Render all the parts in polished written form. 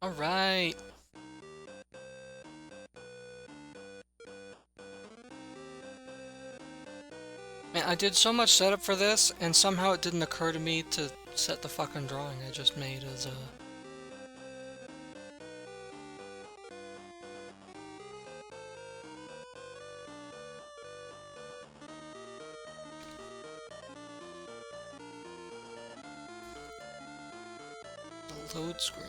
Alright. Man, I did so much setup for this, and somehow it didn't occur to me to set the fucking drawing I just made as a... load screen.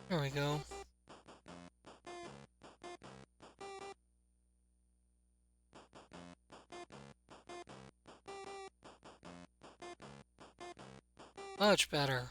There we go. Much better.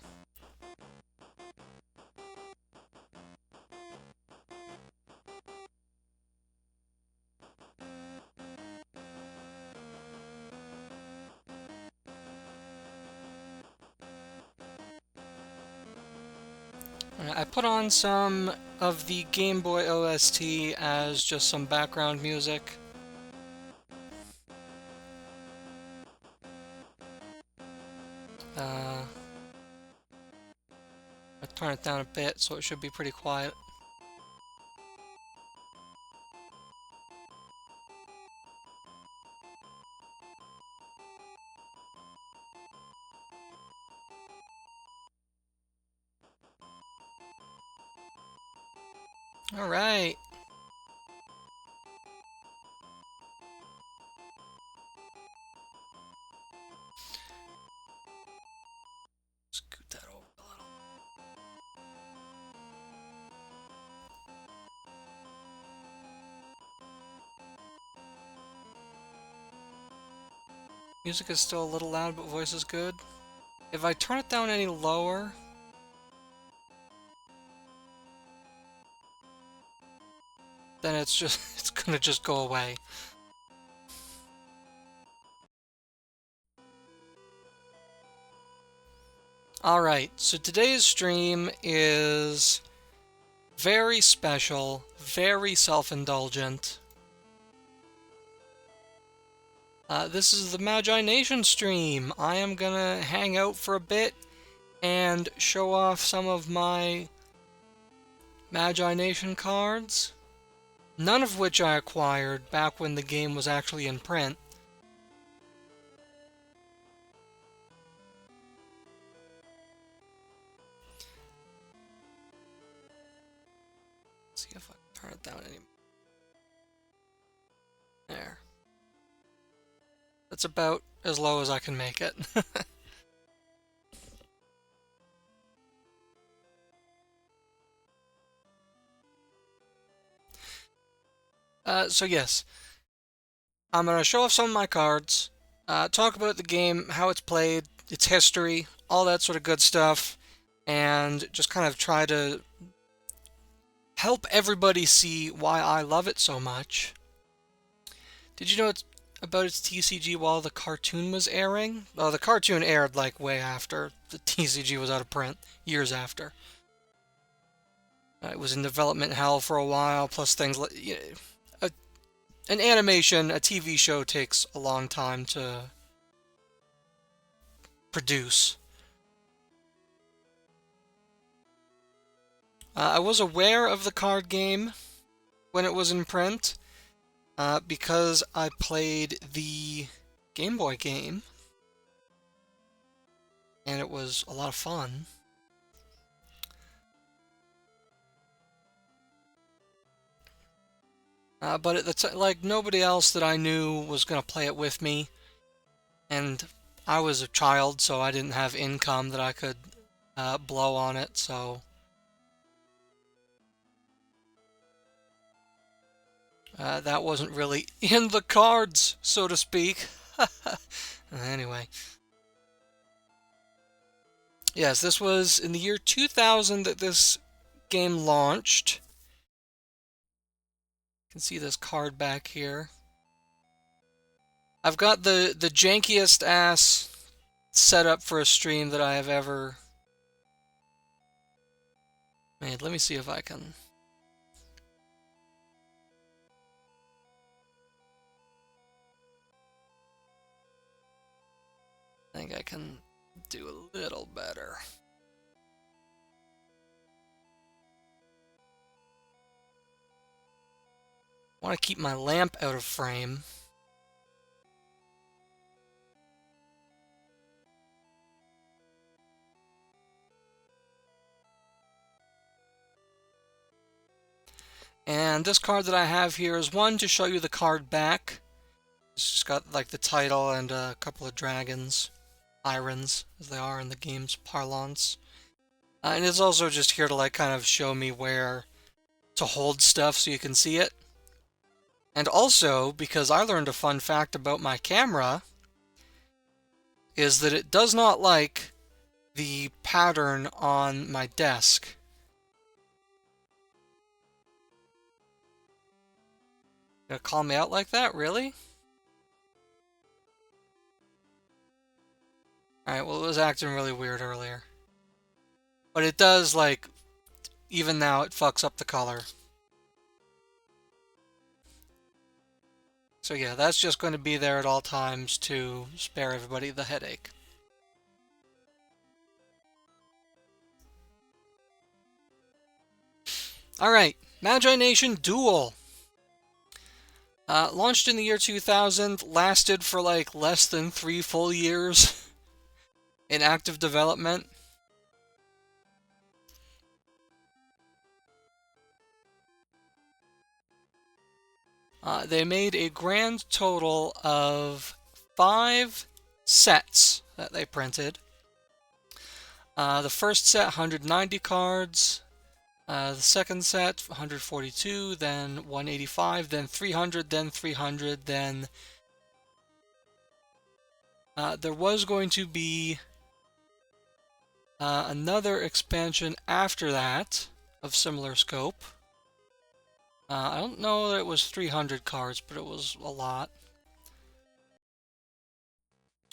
I put on some of the Game Boy OST as just some background music. I turn it down a bit so it should be pretty quiet. Alright. Scoot that over a little. Music is still a little loud, but voice is good. If I turn it down any lower... then it's gonna just go away. Alright, so today's stream is very special, very self-indulgent. This is the Magi-Nation stream. I am gonna hang out for a bit and show off some of my Magi-Nation cards, none of which I acquired back when the game was actually in print. Let's see if I can turn it down anymore. There. That's about as low as I can make it. So yes, I'm going to show off some of my cards, talk about the game, how it's played, its history, all that sort of good stuff, and just kind of try to help everybody see why I love it so much. Did you know about its TCG while the cartoon was airing? Well, the cartoon aired like way after the TCG was out of print, years after. It was in development hell for a while, plus things like... an animation, a TV show takes a long time to produce. I was aware of the card game when it was in print because I played the Game Boy game, and it was a lot of fun. But it's like nobody else that I knew was going to play it with me, and I was a child, so I didn't have income that I could blow on it, so that wasn't really in the cards, so to speak. Anyway. Yes, this was in the year 2000 that this game launched. You can see this card back here. I've got the jankiest ass setup for a stream that I have ever made. Let me see if I can. I think I can do a little better. I want to keep my lamp out of frame. And this card that I have here is one to show you the card back. It's just got like the title and a couple of dragons, irons, as they are in the game's parlance. And it's also just here to like kind of show me where to hold stuff so you can see it. And also, because I learned a fun fact about my camera, is that it does not like the pattern on my desk. Gonna call me out like that? Really? Alright, well, it was acting really weird earlier. But it does, like, even now it fucks up the color. So yeah, that's just going to be there at all times to spare everybody the headache. Alright, Magi-Nation Duel. Launched in the year 2000, lasted for like less than 3 full years in active development. They made a grand total of 5 sets that they printed. The first set, 190 cards. The second set, 142, then 185, then 300, then 300, then there was going to be another expansion after that of similar scope. I don't know that it was 300 cards, but it was a lot.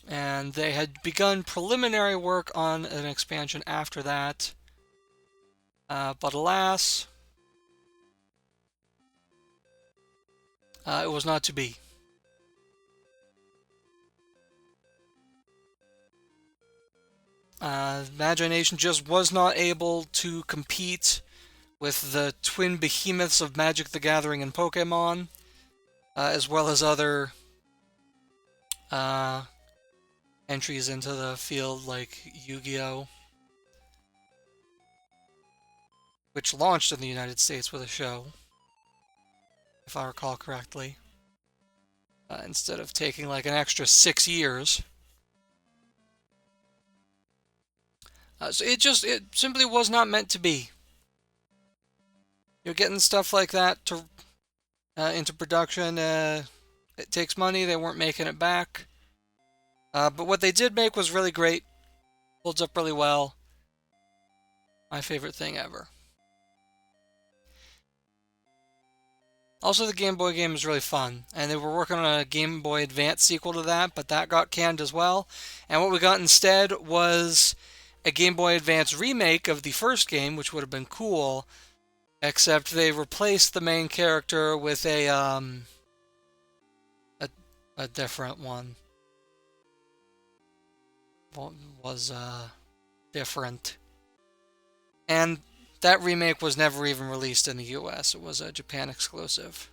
And they had begun preliminary work on an expansion after that. But alas, it was not to be. Magi-Nation just was not able to compete with the twin behemoths of Magic the Gathering and Pokemon, as well as other entries into the field like Yu-Gi-Oh!, which launched in the United States with a show, if I recall correctly, instead of taking like an extra 6 years. So it simply was not meant to be. You're getting stuff like that to into production. It takes money. They weren't making it back. But what they did make was really great. Holds up really well. My favorite thing ever. Also, the Game Boy game is really fun. And they were working on a Game Boy Advance sequel to that, but that got canned as well. And what we got instead was a Game Boy Advance remake of the first game, which would have been cool. Except they replaced the main character with a different one. Was different. And that remake was never even released in the US. It was a Japan exclusive.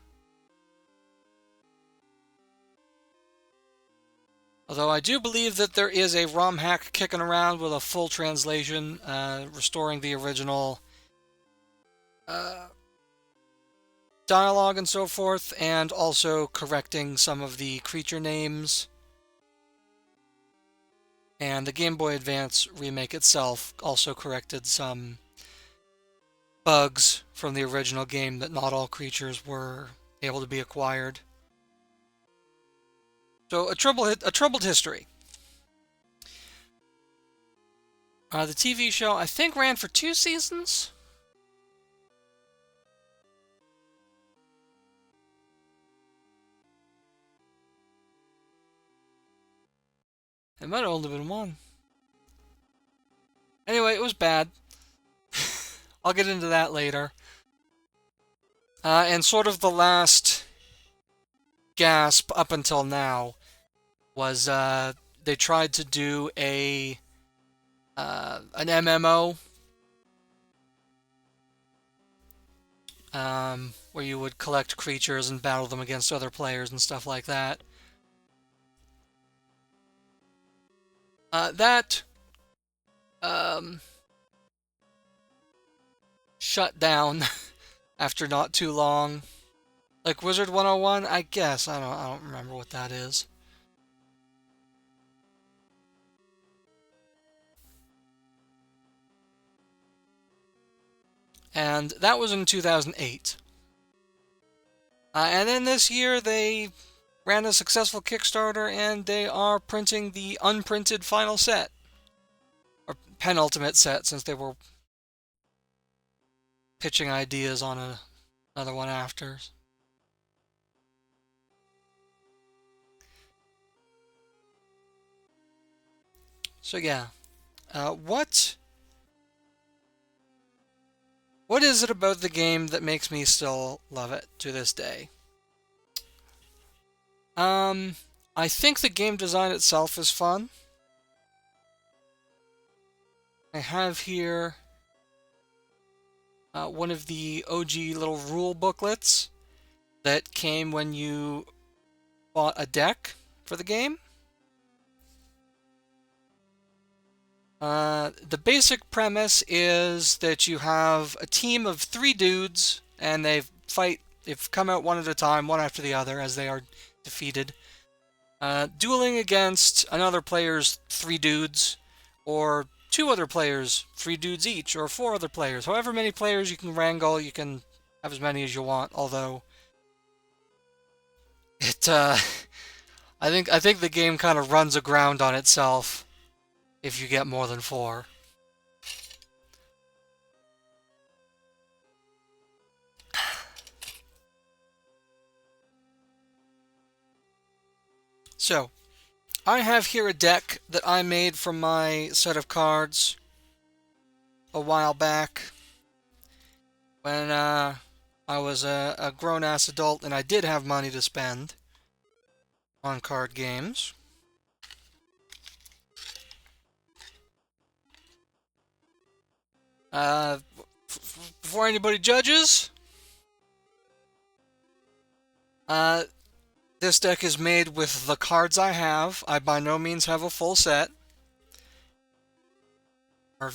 Although I do believe that there is a ROM hack kicking around with a full translation, restoring the original dialogue and so forth, and also correcting some of the creature names. And the Game Boy Advance remake itself also corrected some bugs from the original game that not all creatures were able to be acquired. So a troubled history. The TV show, I think, ran for 2 seasons. It might have only been one. Anyway, it was bad. I'll get into that later. And sort of the last gasp up until now was they tried to do an MMO where you would collect creatures and battle them against other players and stuff like that. That shut down after not too long. Like Wizard 101, I guess. I don't remember what that is. And that was in 2008. And then this year they ran a successful Kickstarter and they are printing the unprinted final set. Or penultimate set, since they were pitching ideas on another one after. So yeah, what is it about the game that makes me still love it to this day? I think the game design itself is fun. I have here one of the OG little rule booklets that came when you bought a deck for the game. The basic premise is that you have a team of 3 dudes, and they've come out one at a time, one after the other, as they are defeated, dueling against another player's 3 dudes, or 2 other players, 3 dudes each, or 4 other players. However many players you can wrangle, you can have as many as you want, although it, I think the game kind of runs aground on itself if you get more than 4. So, I have here a deck that I made from my set of cards a while back when I was a grown-ass adult and I did have money to spend on card games. Before anybody judges, this deck is made with the cards I have. I by no means have a full set. Are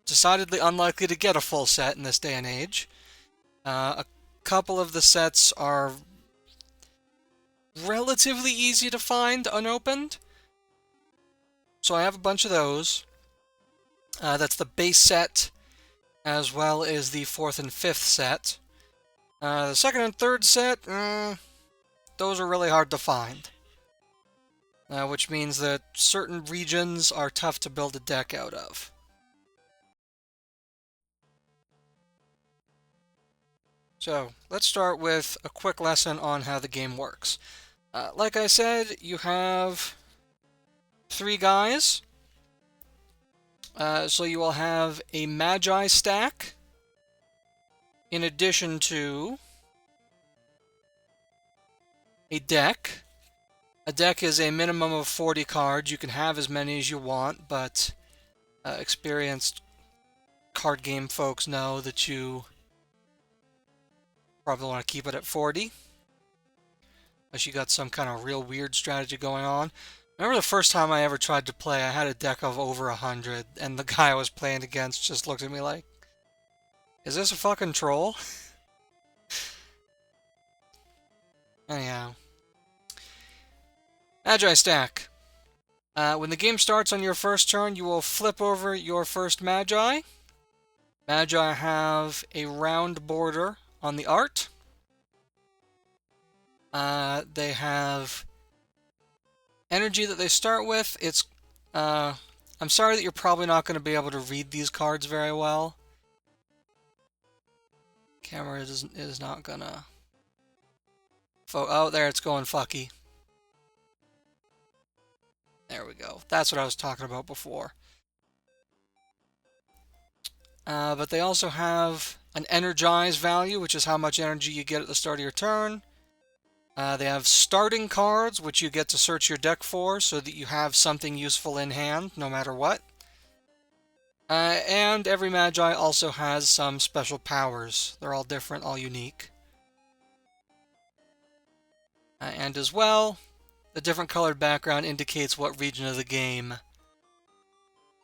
decidedly unlikely to get a full set in this day and age. A couple of the sets are relatively easy to find unopened. So I have a bunch of those. That's the base set, as well as the 4th and 5th set. The 2nd and 3rd set, those are really hard to find. Which means that certain regions are tough to build a deck out of. So, let's start with a quick lesson on how the game works. Like I said, you have 3 guys. So you will have a Magi stack, in addition to a deck. A deck is a minimum of 40 cards. You can have as many as you want, but experienced card game folks know that you probably want to keep it at 40. Unless you got some kind of real weird strategy going on. I remember the first time I ever tried to play, I had a deck of over 100, and the guy I was playing against just looked at me like, is this a fucking troll? Anyhow. Magi stack. When the game starts on your first turn, you will flip over your first Magi. Magi have a round border on the art. They have energy that they start with. I'm sorry that you're probably not going to be able to read these cards very well. Camera is not gonna... Oh, there it's going fucky. There we go. That's what I was talking about before. But they also have an energize value, which is how much energy you get at the start of your turn. They have starting cards, which you get to search your deck for so that you have something useful in hand, no matter what. And every Magi also has some special powers. They're all different, all unique. And as well, the different colored background indicates what region of the game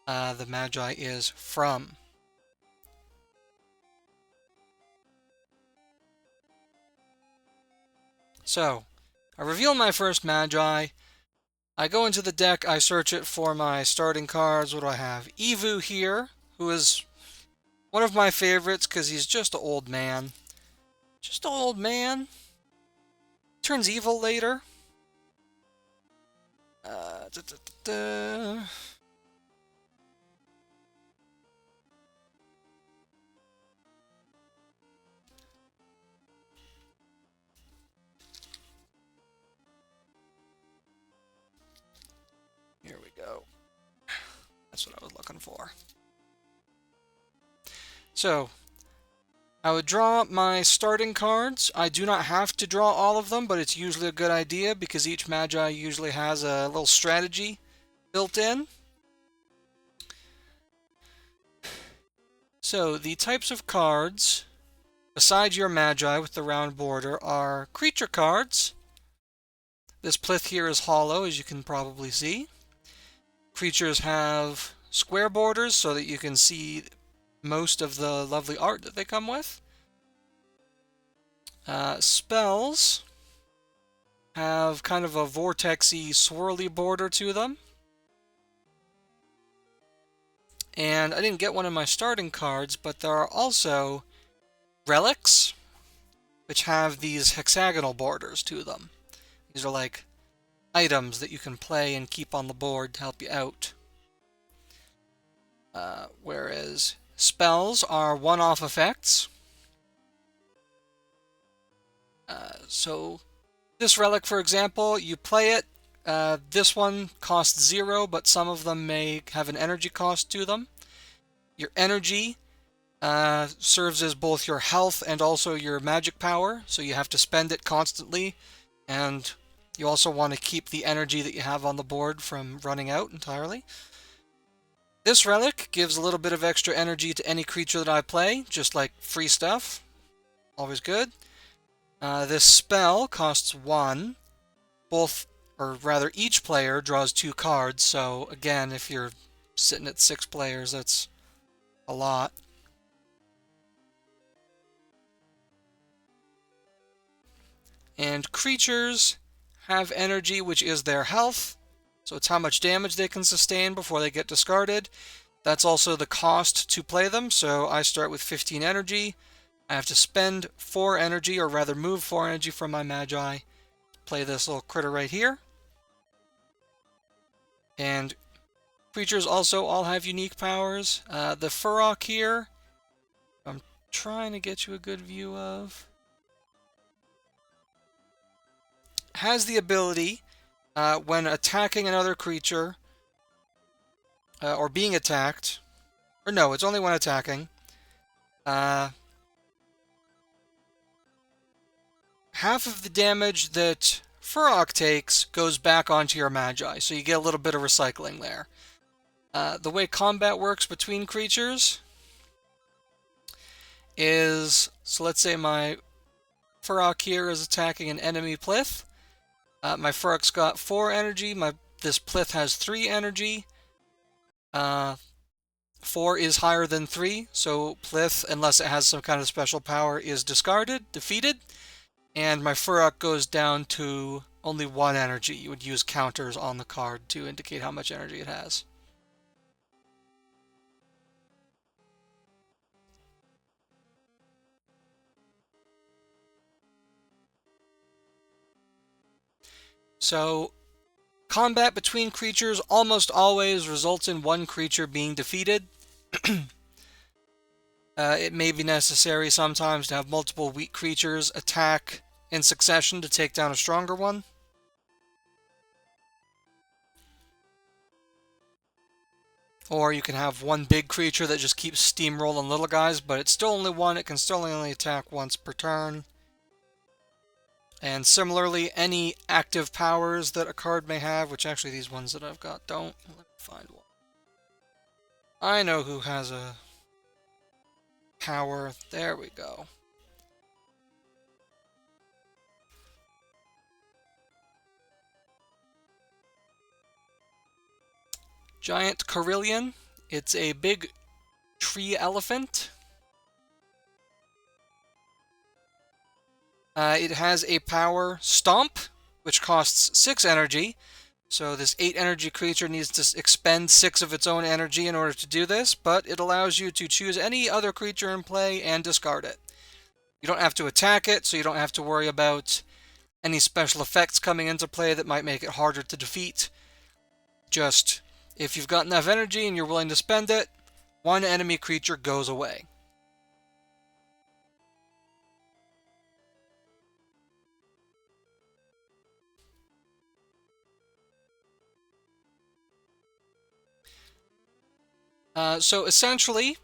the Magi is from. So, I reveal my first Magi. I go into the deck, I search it for my starting cards. What do I have? Evu here, who is one of my favorites because he's just an old man. Just an old man. Turns evil later. Da, da, da, da. Here we go. That's what I was looking for. So, I would draw my starting cards. I do not have to draw all of them, but it's usually a good idea because each Magi usually has a little strategy built in. So, the types of cards, besides your Magi with the round border, are creature cards. This plinth here is hollow, as you can probably see. Creatures have square borders so that you can see most of the lovely art that they come with. Spells have kind of a vortexy, swirly border to them. And I didn't get one of my starting cards, but there are also relics, which have these hexagonal borders to them. These are like items that you can play and keep on the board to help you out. Whereas spells are one-off effects. So this relic, for example, you play it. This one costs 0, but some of them may have an energy cost to them. Your energy serves as both your health and also your magic power, so you have to spend it constantly, and you also want to keep the energy that you have on the board from running out entirely. This relic gives a little bit of extra energy to any creature that I play, just like free stuff. Always good. This spell costs 1. Each player draws 2 cards, so again, if you're sitting at 6 players, that's a lot. And creatures have energy, which is their health, so it's how much damage they can sustain before they get discarded. That's also the cost to play them, so I start with 15 energy. I have to spend 4 energy, or rather move 4 energy from my Magi. Play this little critter right here. And creatures also all have unique powers. The Furrock here, I'm trying to get you a good view of, has the ability, when attacking another creature, or being attacked, or no, it's only when attacking, half of the damage that Furrock takes goes back onto your Magi, so you get a little bit of recycling there. The way combat works between creatures is, so let's say my Furrock here is attacking an enemy plinth. My Furrock's got 4 energy, this plinth has 3 energy. 4 is higher than 3, so plinth, unless it has some kind of special power, is defeated. And my Furrock goes down to only 1 energy. You would use counters on the card to indicate how much energy it has. So, combat between creatures almost always results in one creature being defeated. It may be necessary sometimes to have multiple weak creatures attack in succession to take down a stronger one. Or you can have one big creature that just keeps steamrolling little guys, but it's still only one. It can still only attack once per turn. And similarly, any active powers that a card may have, which actually these ones that I've got don't. Let me find one. I know who has a power. There we go. Giant Carillion. It's a big tree elephant. It has a power Stomp, which costs 6 energy. So this 8 energy creature needs to expend 6 of its own energy in order to do this, but it allows you to choose any other creature in play and discard it. You don't have to attack it, so you don't have to worry about any special effects coming into play that might make it harder to defeat. Just, if you've got enough energy and you're willing to spend it, one enemy creature goes away. So essentially,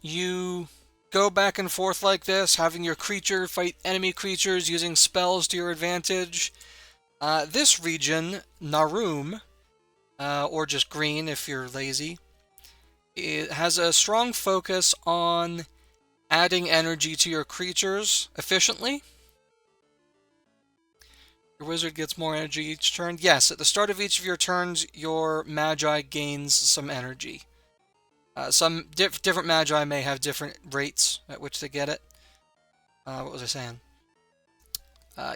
you go back and forth like this, having your creature fight enemy creatures using spells to your advantage. This region, Narum, or just green if you're lazy, it has a strong focus on adding energy to your creatures efficiently. Your wizard gets more energy each turn. Yes, at the start of each of your turns, your Magi gains some energy. Some different Magi may have different rates at which they get it. What was I saying?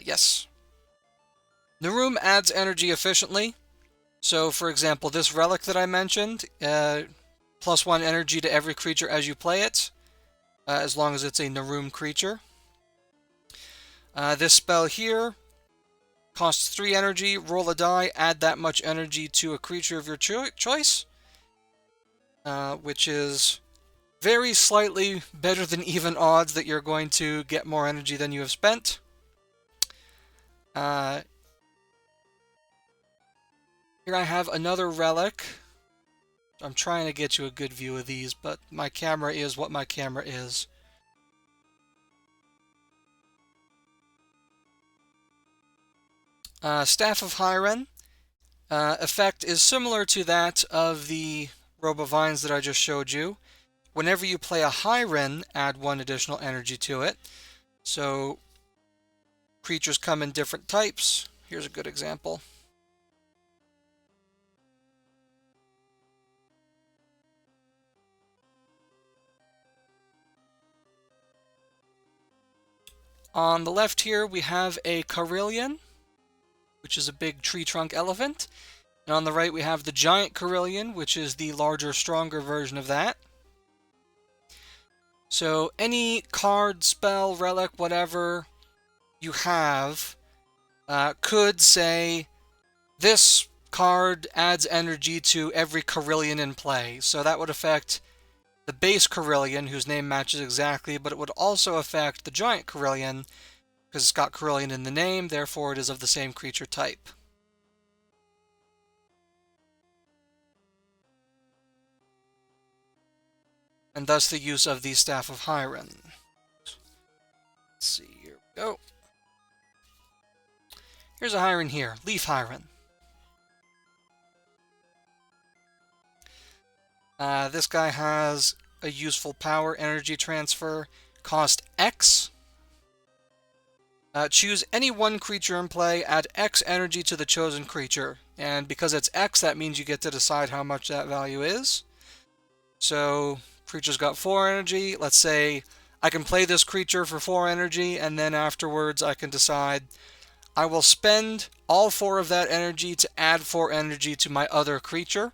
Yes. Narum adds energy efficiently. So, for example, this relic that I mentioned, +1 energy to every creature as you play it, as long as it's a Narum creature. This spell here costs 3 energy, roll a die, add that much energy to a creature of your choice, which is very slightly better than even odds that you're going to get more energy than you have spent. Here I have another relic. I'm trying to get you a good view of these, but my camera is what my camera is. Staff of Hyren. Effect is similar to that of the Robe of Vines that I just showed you. Whenever you play a Hyren, add 1 additional energy to it. So, creatures come in different types. Here's a good example. On the left here, we have a Carillion, which is a big tree trunk elephant. And on the right, we have the giant Carillion, which is the larger, stronger version of that. So any card, spell, relic, whatever you have could say, this card adds energy to every Carillion in play. So that would affect the base Carillion, whose name matches exactly, but it would also affect the giant Carillion, because it's got Carillion in the name, therefore it is of the same creature type. And thus the use of the Staff of Hyren. Let's see, here we go. Here's a Hyren here, Leaf Hyren. This guy has a useful power, energy transfer, cost X. Choose any one creature in play, add X energy to the chosen creature. And because it's X, that means you get to decide how much that value is. So, creature's got 4 energy. Let's say I can play this creature for 4 energy, and then afterwards I can decide I will spend all 4 of that energy to add 4 energy to my other creature.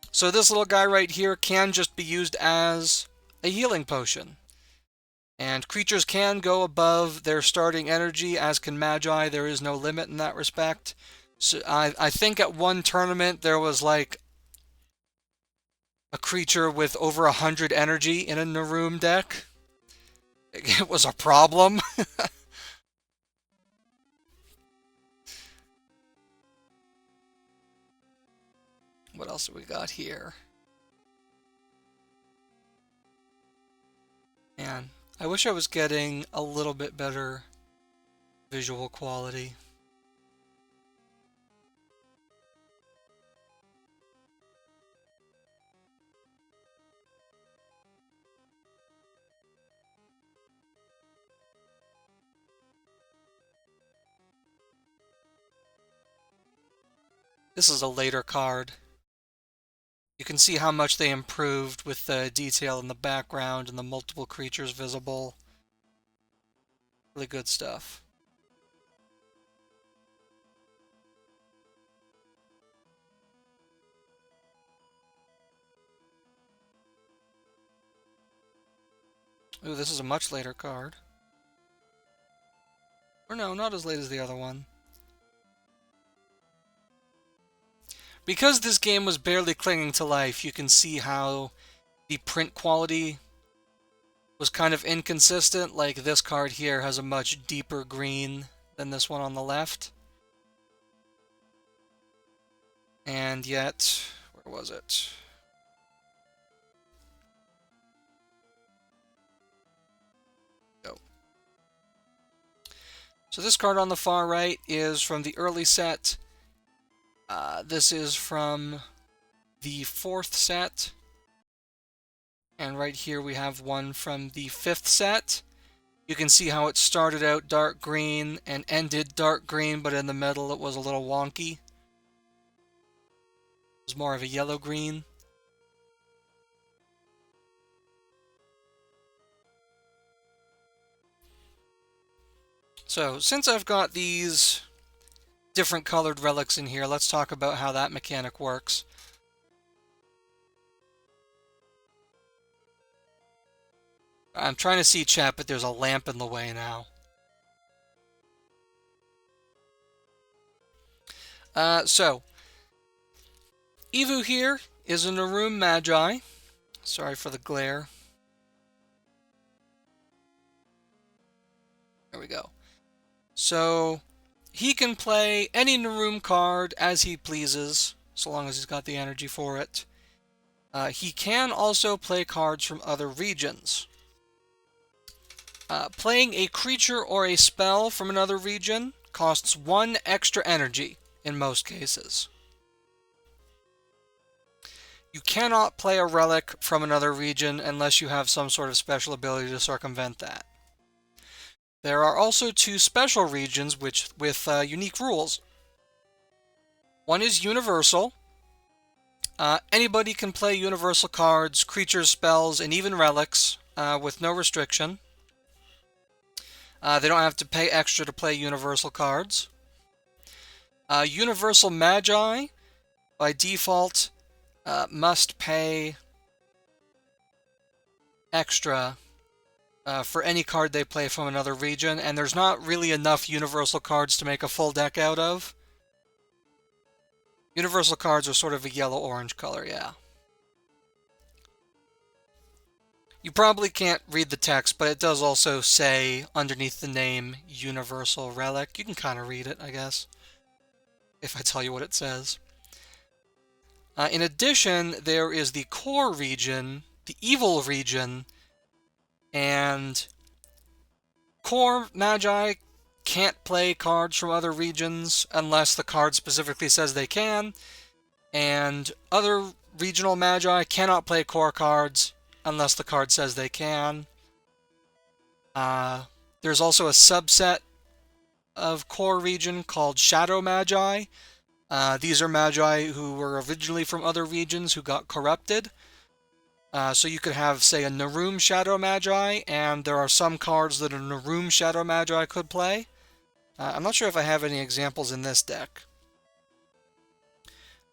So this little guy right here can just be used as a healing potion. And creatures can go above their starting energy, as can Magi. There is no limit in that respect. So I think at one tournament there was like a creature with over 100 energy in a Narum deck. It was a problem. What else do we got here? Man, I wish I was getting a little bit better visual quality. This is a later card. You can see how much they improved with the detail in the background and the multiple creatures visible. Really good stuff. Ooh, this is a much later card. Or no, not as late as the other one. Because this game was barely clinging to life, you can see how the print quality was kind of inconsistent. Like this card here has a much deeper green than this one on the left. And yet, where was it? Oh. So this card on the far right is from the early set. This is from the 4th set. And right here we have one from the 5th set. You can see how it started out dark green and ended dark green, but in the middle it was a little wonky. It was more of a yellow-green. So, since I've got these different colored relics in here, let's talk about how that mechanic works. I'm trying to see chat, but there's a lamp in the way now. So, Evu here is a Narum Magi. Sorry for the glare. There we go. So, he can play any Narum card as he pleases, so long as he's got the energy for it. He can also play cards from other regions. Playing a creature or a spell from another region costs 1 extra energy in most cases. You cannot play a relic from another region unless you have some sort of special ability to circumvent that. There are also 2 special regions with unique rules. One is universal. Anybody can play universal cards, creatures, spells, and even relics with no restriction. They don't have to pay extra to play universal cards. Universal Magi, by default, must pay extra for any card they play from another region, and there's not really enough universal cards to make a full deck out of. Universal cards are sort of a yellow-orange color, yeah. You probably can't read the text, but it does also say underneath the name Universal Relic. You can kind of read it, I guess, if I tell you what it says. In addition, there is the core region, the evil region, and core Magi can't play cards from other regions unless the card specifically says they can, and other regional Magi cannot play core cards unless the card says they can. There's also a subset of core region called Shadow Magi. These are Magi who were originally from other regions who got corrupted. So you could have, say, a Narum Shadow Magi, and there are some cards that a Narum Shadow Magi could play. I'm not sure if I have any examples in this deck.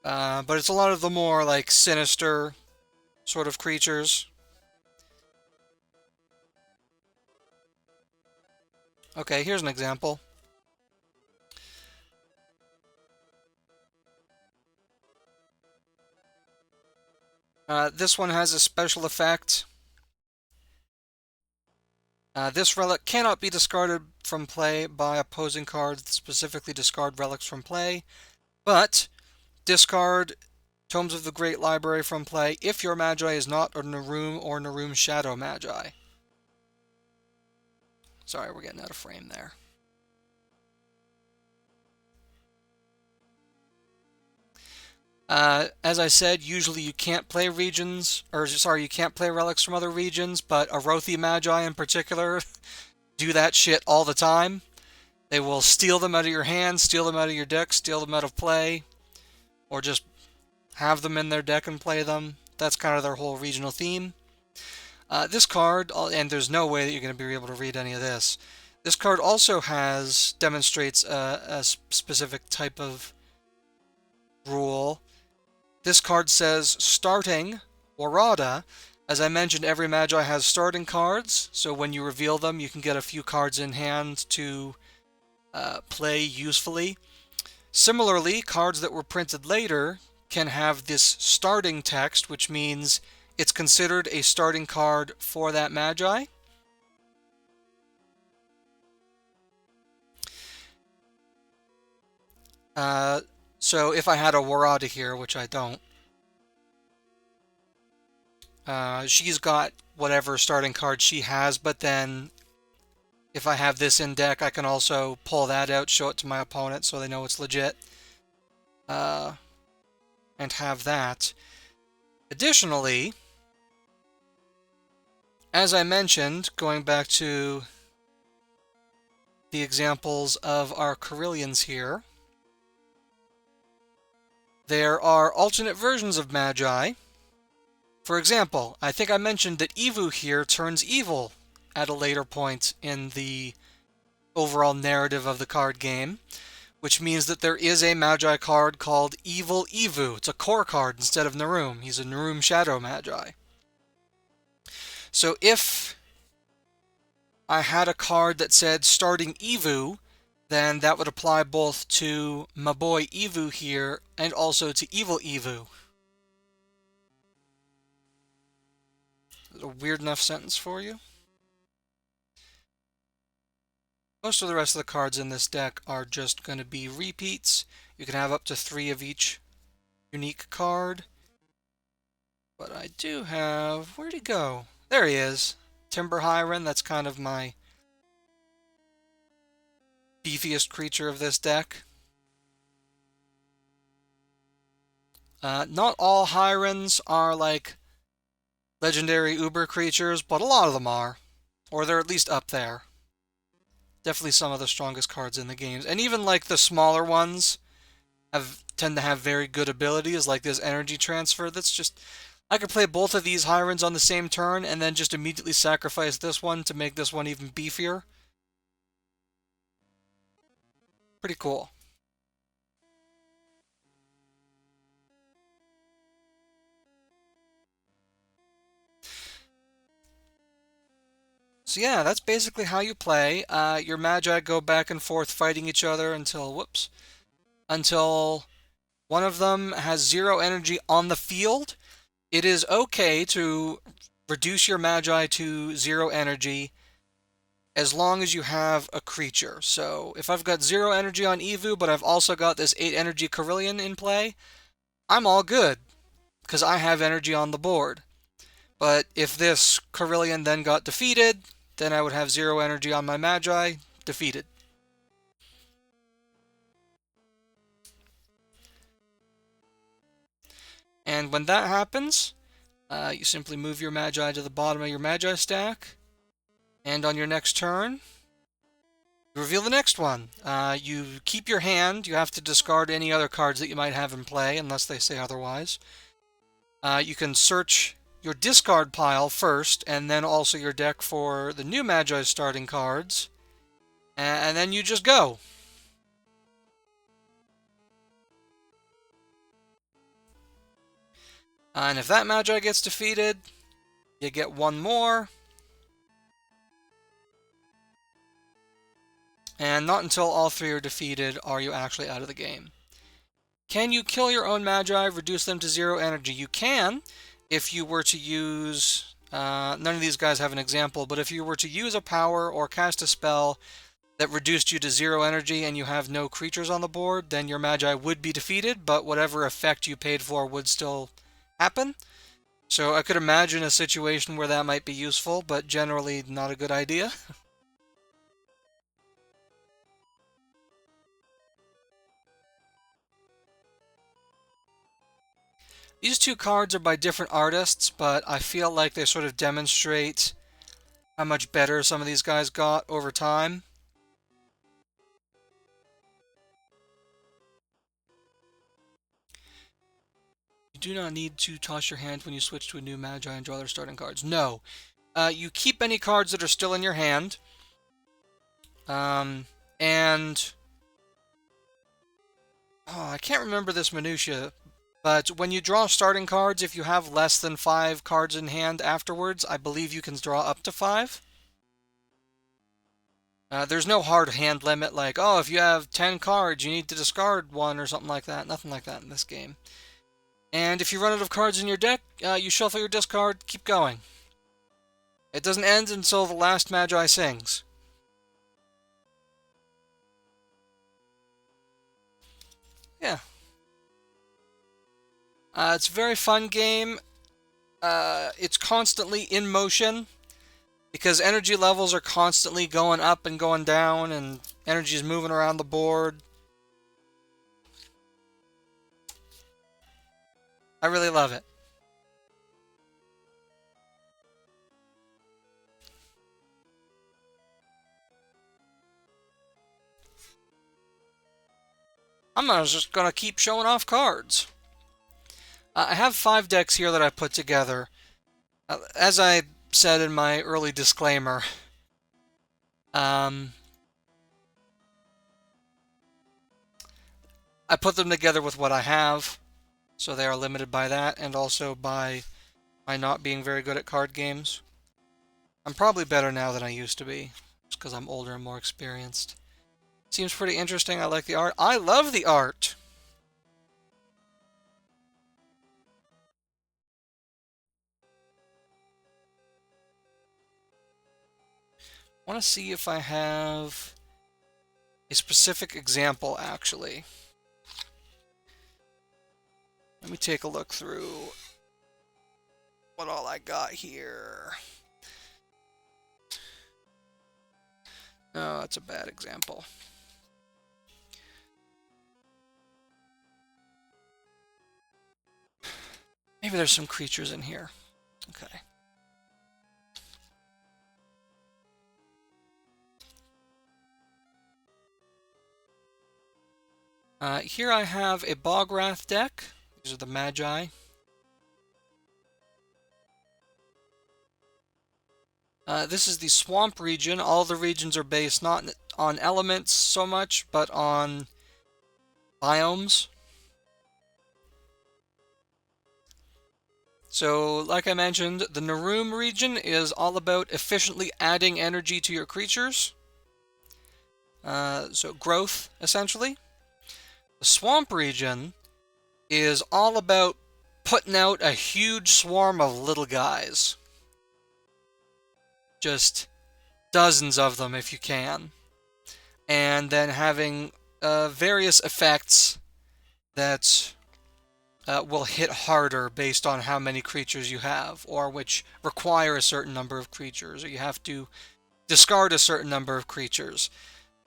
But it's a lot of the more, like, sinister sort of creatures. Okay, here's an example. This one has a special effect. This relic cannot be discarded from play by opposing cards that specifically discard relics from play, but discard Tomes of the Great Library from play if your Magi is not a Narum or Narum Shadow Magi. Sorry, we're getting out of frame there. As I said, usually you can't play regions, or sorry, you can't play relics from other regions, but Arothi Magi in particular do that shit all the time. They will steal them out of your hand, steal them out of your deck, steal them out of play, or just have them in their deck and play them. That's kind of their whole regional theme. This card, and there's no way that you're going to be able to read any of this. This card also demonstrates a specific type of rule. This card says starting Warada. As I mentioned, every Magi has starting cards, so when you reveal them, you can get a few cards in hand to play usefully. Similarly, cards that were printed later can have this starting text, which means it's considered a starting card for that Magi. So if I had a Warada here, which I don't, she's got whatever starting card she has, but then if I have this in deck, I can also pull that out, show it to my opponent so they know it's legit, and have that. Additionally, as I mentioned, going back to the examples of our Carillions here, there are alternate versions of Magi. For example, I think I mentioned that Evu here turns evil at a later point in the overall narrative of the card game, which means that there is a Magi card called Evil Evu. It's a core card instead of Narum. He's a Narum Shadow Magi. So if I had a card that said starting Evu, then that would apply both to my boy Evu here and also to Evil Evu. Is that a weird enough sentence for you? Most of the rest of the cards in this deck are just going to be repeats. You can have up to 3 of each unique card. But I do have... Where'd he go? There he is. Timber Hyren, that's kind of my beefiest creature of this deck. Not all Hyrens are like legendary uber creatures, but a lot of them are. Or they're at least up there. Definitely some of the strongest cards in the games. And even like the smaller ones tend to have very good abilities, like this energy transfer that's just... I could play both of these Hyrens on the same turn and then just immediately sacrifice this one to make this one even beefier. Pretty cool. So yeah, that's basically how you play. Your Magi go back and forth fighting each other until one of them has 0 energy on the field. It is okay to reduce your Magi to 0 energy as long as you have a creature. So if I've got 0 energy on Evu, but I've also got this 8 energy Carillion in play, I'm all good, because I have energy on the board. But if this Carillion then got defeated, then I would have 0 energy on my Magi, defeated. And when that happens, you simply move your Magi to the bottom of your Magi stack, and on your next turn, you reveal the next one. You keep your hand. You have to discard any other cards that you might have in play, unless they say otherwise. You can search your discard pile first, and then also your deck for the new Magi starting cards, and then you just go. And if that Magi gets defeated, you get one more. And not until all 3 are defeated are you actually out of the game. Can you kill your own Magi, reduce them to 0 energy? You can, if you were to use... none of these guys have an example, but if you were to use a power or cast a spell that reduced you to 0 energy and you have no creatures on the board, then your Magi would be defeated, but whatever effect you paid for would still happen. So I could imagine a situation where that might be useful, but generally not a good idea. These two cards are by different artists, but I feel like they sort of demonstrate how much better some of these guys got over time. You do not need to toss your hand when you switch to a new Magi and draw their starting cards. No. You keep any cards that are still in your hand. And... Oh, I can't remember this minutia, but when you draw starting cards, if you have less than 5 cards in hand afterwards, I believe you can draw up to 5. There's no hard hand limit like, oh, if you have 10 cards, you need to discard 1 or something like that. Nothing like that in this game. And if you run out of cards in your deck, you shuffle your discard, keep going. It doesn't end until the last Magi sings. Yeah. It's a very fun game. It's constantly in motion because energy levels are constantly going up and going down, and energy is moving around the board. I really love it. I'm just going to keep showing off cards. I have 5 decks here that I put together. As I said in my early disclaimer, I put them together with what I have, so they are limited by that, and also by my not being very good at card games. I'm probably better now than I used to be, just because I'm older and more experienced. Seems pretty interesting. I like the art. I love the art! I want to see if I have a specific example, actually. Let me take a look through what all I got here. Oh, that's a bad example. Maybe there's some creatures in here. Okay. Here I have a Bogwrath deck. These are the Magi. This is the swamp region. All the regions are based not on elements so much, but on biomes. So, like I mentioned, the Narum region is all about efficiently adding energy to your creatures. So growth, essentially. The swamp region is all about putting out a huge swarm of little guys. Just dozens of them if you can. And then having various effects that will hit harder based on how many creatures you have, or which require a certain number of creatures, or you have to discard a certain number of creatures.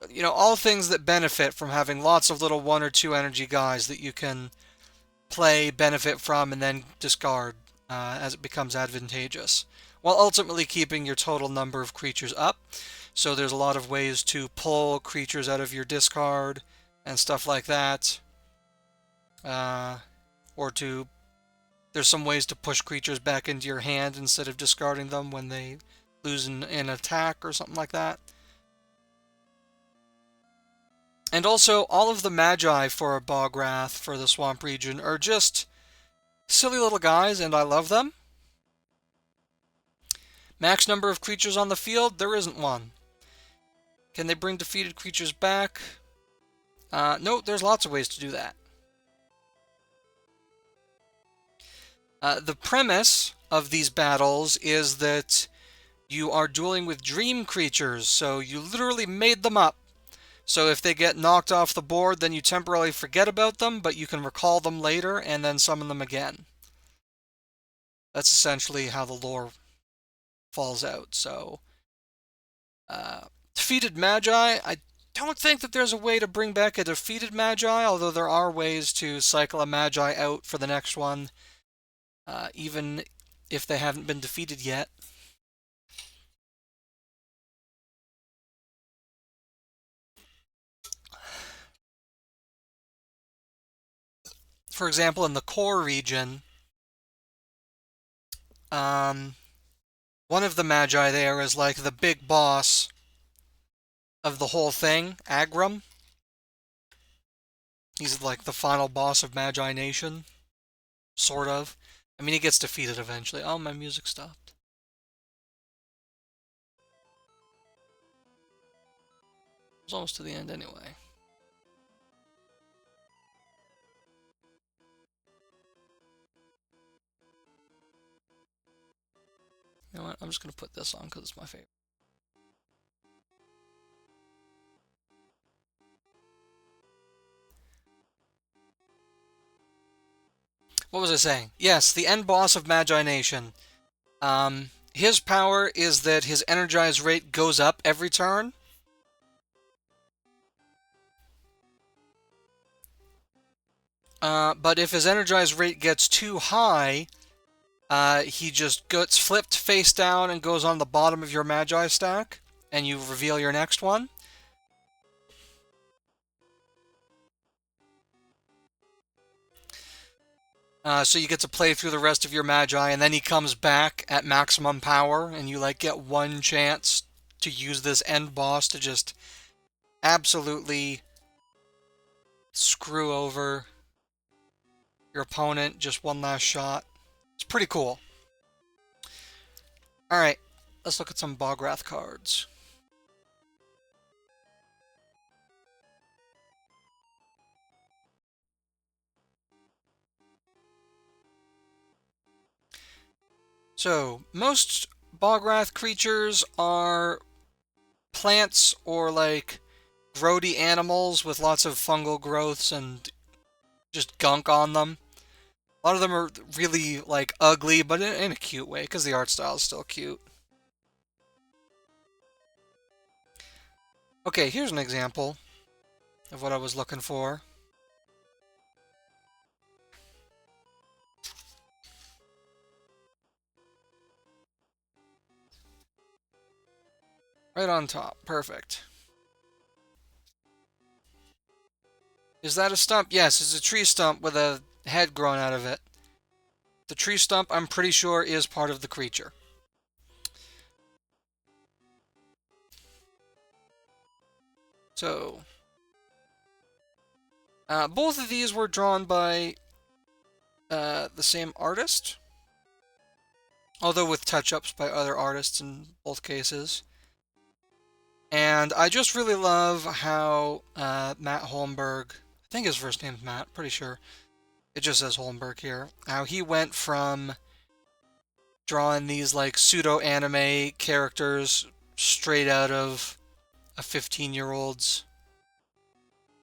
You know, all things that benefit from having lots of little 1 or 2 energy guys that you can play, benefit from, and then discard as it becomes advantageous, while ultimately keeping your total number of creatures up. So there's a lot of ways to pull creatures out of your discard and stuff like that. There's some ways to push creatures back into your hand instead of discarding them when they lose an attack or something like that. And also, all of the Magi for a Bogwrath for the Swamp region are just silly little guys, and I love them. Max number of creatures on the field? There isn't one. Can they bring defeated creatures back? No, there's lots of ways to do that. The premise of these battles is that You are dueling with dream creatures, so you literally made them up. So if they get knocked off the board, then you temporarily forget about them, but you can recall them later and then summon them again. That's essentially how the lore falls out. So, defeated Magi, I don't think that there's a way to bring back a defeated Magi, although there are ways to cycle a Magi out for the next one, even if they haven't been defeated yet. For example, in the core region, one of the Magi there is like the big boss of the whole thing, Agram. He's like the final boss of Magi-Nation, sort of. I mean, he gets defeated eventually. Oh, my music stopped. It was almost to the end anyway. You know what? I'm just going to put this on because it's my favorite. What was I saying? Yes, the end boss of Magi-Nation. His power is that his energized rate goes up every turn. But if his energized rate gets too high, he just gets flipped face down and goes on the bottom of your Magi stack, and you reveal your next one. So you get to play through the rest of your Magi, and then he comes back at maximum power, and you like get one chance to use this end boss to just absolutely screw over your opponent. Just one last shot. It's pretty cool. All right, let's look at some Bograth cards. So, most Bograth creatures are plants or like growdy animals with lots of fungal growths and just gunk on them. A lot of them are really like ugly, but in a cute way because the art style is still cute. Okay, here's an example of what I was looking for. Right on top. Perfect. Is that a stump? Yes, it's a tree stump with a head growing out of it. The tree stump, I'm pretty sure, is part of the creature. So, both of these were drawn by the same artist, although with touch-ups by other artists in both cases. And I just really love how Matt Holmberg, I think his first name's Matt, pretty sure. It just says Holmberg here. How he went from drawing these like pseudo-anime characters straight out of a 15-year-old's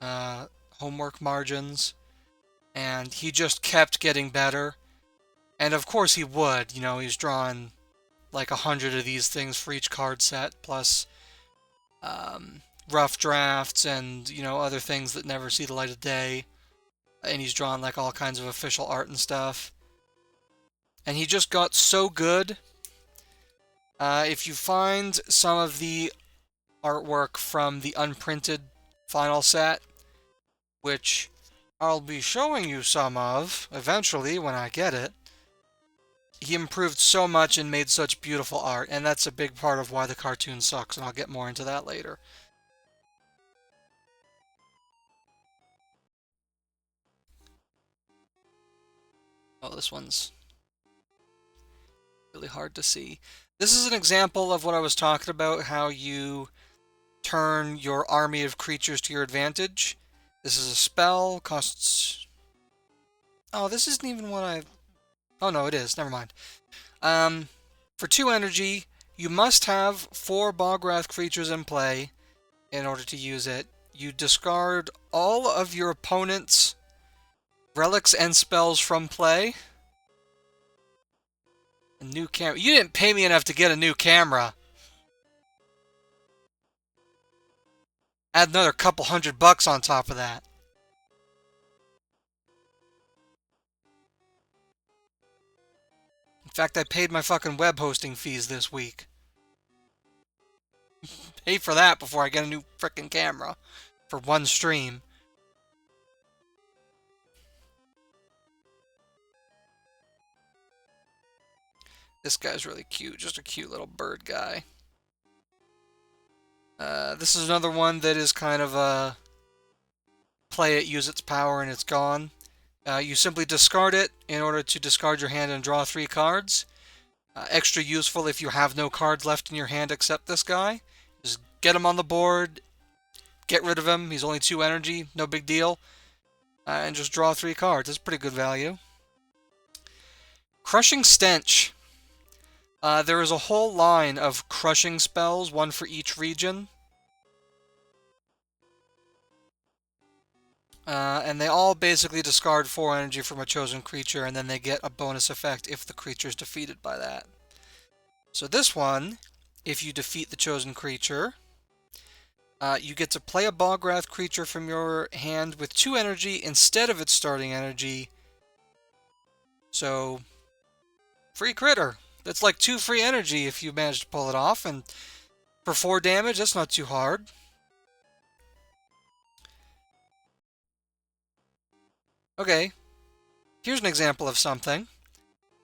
homework margins, and he just kept getting better. And of course he would, you know, he's drawing like 100 of these things for each card set, plus rough drafts and, you know, other things that never see the light of day. And he's drawn like all kinds of official art and stuff. And he just got so good. If you find some of the artwork from the unprinted final set, which I'll be showing you some of eventually when I get it, he improved so much and made such beautiful art, and that's a big part of why the cartoon sucks, and I'll get more into that later. Oh, this one's really hard to see. This is an example of what I was talking about, how you turn your army of creatures to your advantage. This is a spell, costs... Oh, this isn't even what I... Oh no, it is, never mind. For 2 energy, You must have 4 Bograth creatures in play in order to use it. You discard all of your opponent's relics and spells from play. A new camera. You didn't pay me enough to get a new camera. Add another couple $100 on top of that. In fact, I paid my fucking web hosting fees this week. Pay for that before I get a new frickin' camera for one stream. This guy's really cute, just a cute little bird guy. This is another one that is kind of a play it, use its power, and it's gone. You simply discard it in order to discard your hand and draw 3 cards. Extra useful if you have no cards left in your hand except this guy. Just get him on the board, get rid of him. He's only 2 energy, no big deal. And just draw 3 cards. That's pretty good value. Crushing Stench. There is a whole line of crushing spells, one for each region. And they all basically discard 4 energy from a chosen creature, and then they get a bonus effect if the creature is defeated by that. So this one, if you defeat the chosen creature, you get to play a Bograth creature from your hand with 2 energy instead of its starting energy. So, free critter. That's like 2 free energy if you manage to pull it off, and for 4 damage, that's not too hard. Okay, here's an example of something.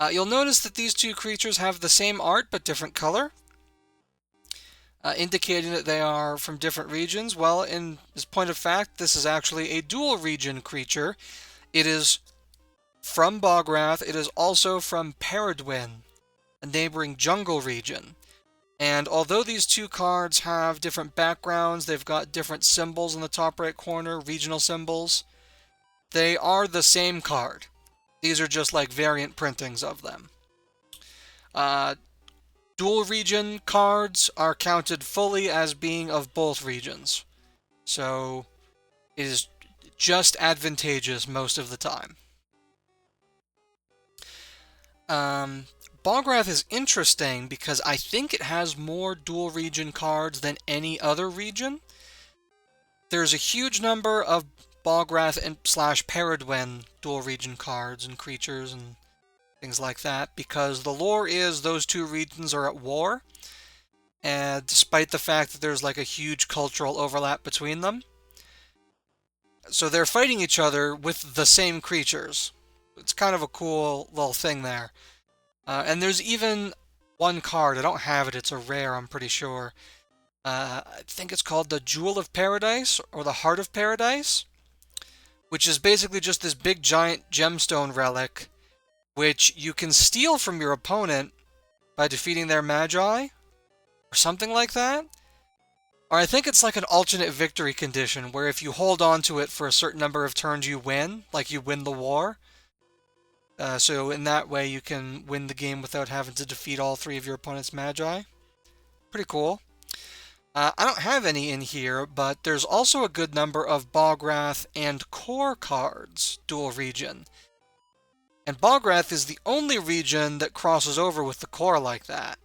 You'll notice that these 2 creatures have the same art but different color, indicating that they are from different regions. Well, in this point of fact, this is actually a dual region creature. It is from Bograth. It is also from Peridwin, a neighboring jungle region. And although these 2 cards have different backgrounds, they've got different symbols in the top right corner, regional symbols, they are the same card. These are just like variant printings of them. Dual region cards are counted fully as being of both regions. So it is just advantageous most of the time. Bograth is interesting because I think it has more dual region cards than any other region. There's a huge number of Bograth and / Peridwen dual region cards and creatures and things like that, because the lore is those 2 regions are at war, and despite the fact that there's like a huge cultural overlap between them. So they're fighting each other with the same creatures. It's kind of a cool little thing there. And there's even one card, I don't have it, it's a rare, I'm pretty sure. I think it's called the Jewel of Paradise, or the Heart of Paradise, which is basically just this big giant gemstone relic, which you can steal from your opponent by defeating their Magi, or something like that. Or I think it's like an alternate victory condition, where if you hold on to it for a certain number of turns you win, like you win the war. So in that way you can win the game without having to defeat all 3 of your opponent's Magi. Pretty cool. I don't have any in here, but there's also a good number of Bograth and Core cards, dual region. And Bograth is the only region that crosses over with the Core like that,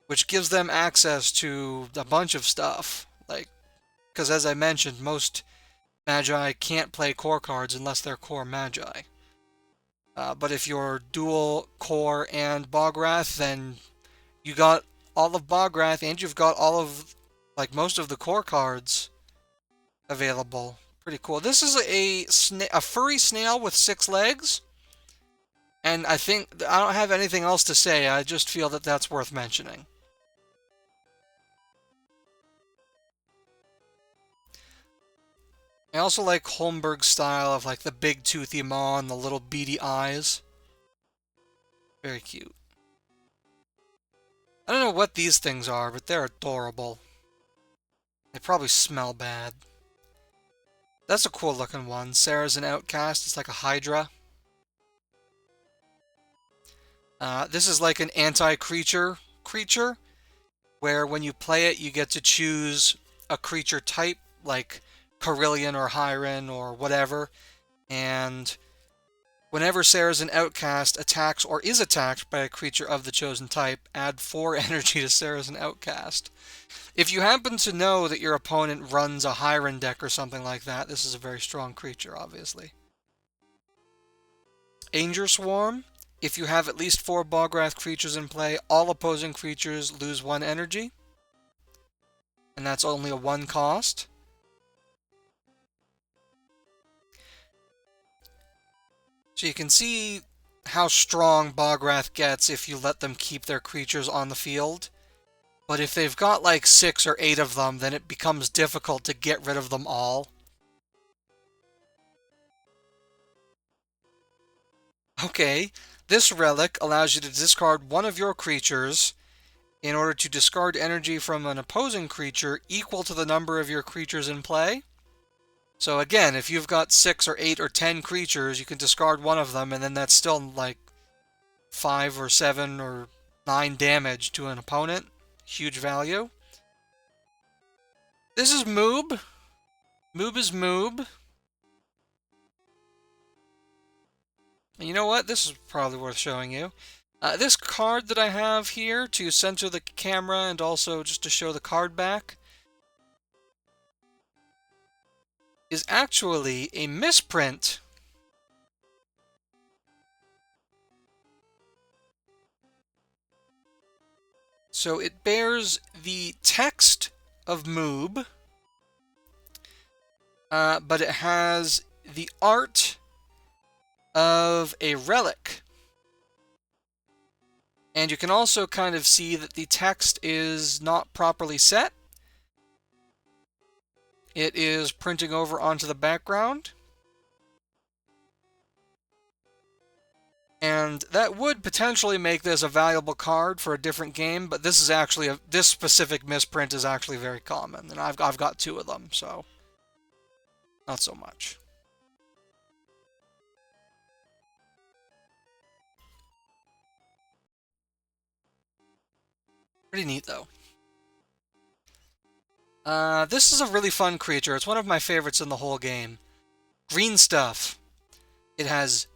which gives them access to a bunch of stuff. Like, because as I mentioned, most Magi can't play Core cards unless they're Core Magi. But if you're dual Core and Bograth, then you got all of Bograth and you've got all of, like, most of the Core cards available. Pretty cool. This is a furry snail with 6 legs. And I think, I don't have anything else to say, I just feel that that's worth mentioning. I also like Holmberg's style of like the big toothy maw and the little beady eyes. Very cute. I don't know what these things are, but they're adorable. They probably smell bad. That's a cool looking one. Sarah's an outcast. It's like a Hydra. This is like an anti-creature creature. where when you play it, you get to choose a creature type, like Carillion or Hyren or whatever, and whenever Sarazen Outcast attacks or is attacked by a creature of the chosen type, add 4 energy to Sarazen Outcast. If you happen to know that your opponent runs a Hyren deck or something like that, this is a very strong creature, obviously. Anger Swarm. If you have at least 4 Bogwrath creatures in play, all opposing creatures lose 1 energy. And that's only a 1 cost. So you can see how strong Bogwrath gets if you let them keep their creatures on the field. But if they've got like 6 or 8 of them, then it becomes difficult to get rid of them all. Okay, this relic allows you to discard one of your creatures in order to discard energy from an opposing creature equal to the number of your creatures in play. So again, if you've got 6 or 8 or 10 creatures, you can discard one of them, and then that's still like 5 or 7 or 9 damage to an opponent. Huge value. This is Moob. Moob is Moob. And you know what? This is probably worth showing you. This card that I have here to center the camera and also just to show the card back is actually a misprint. So it bears the text of Moob, but it has the art of a relic. And you can also kind of see that the text is not properly set. It is printing over onto the background. And that would potentially make this a valuable card for a different game, but this is actually this specific misprint is actually very common, and I've got 2 of them, so not so much. Pretty neat though. This is a really fun creature. It's one of my favorites in the whole game. Green stuff. It has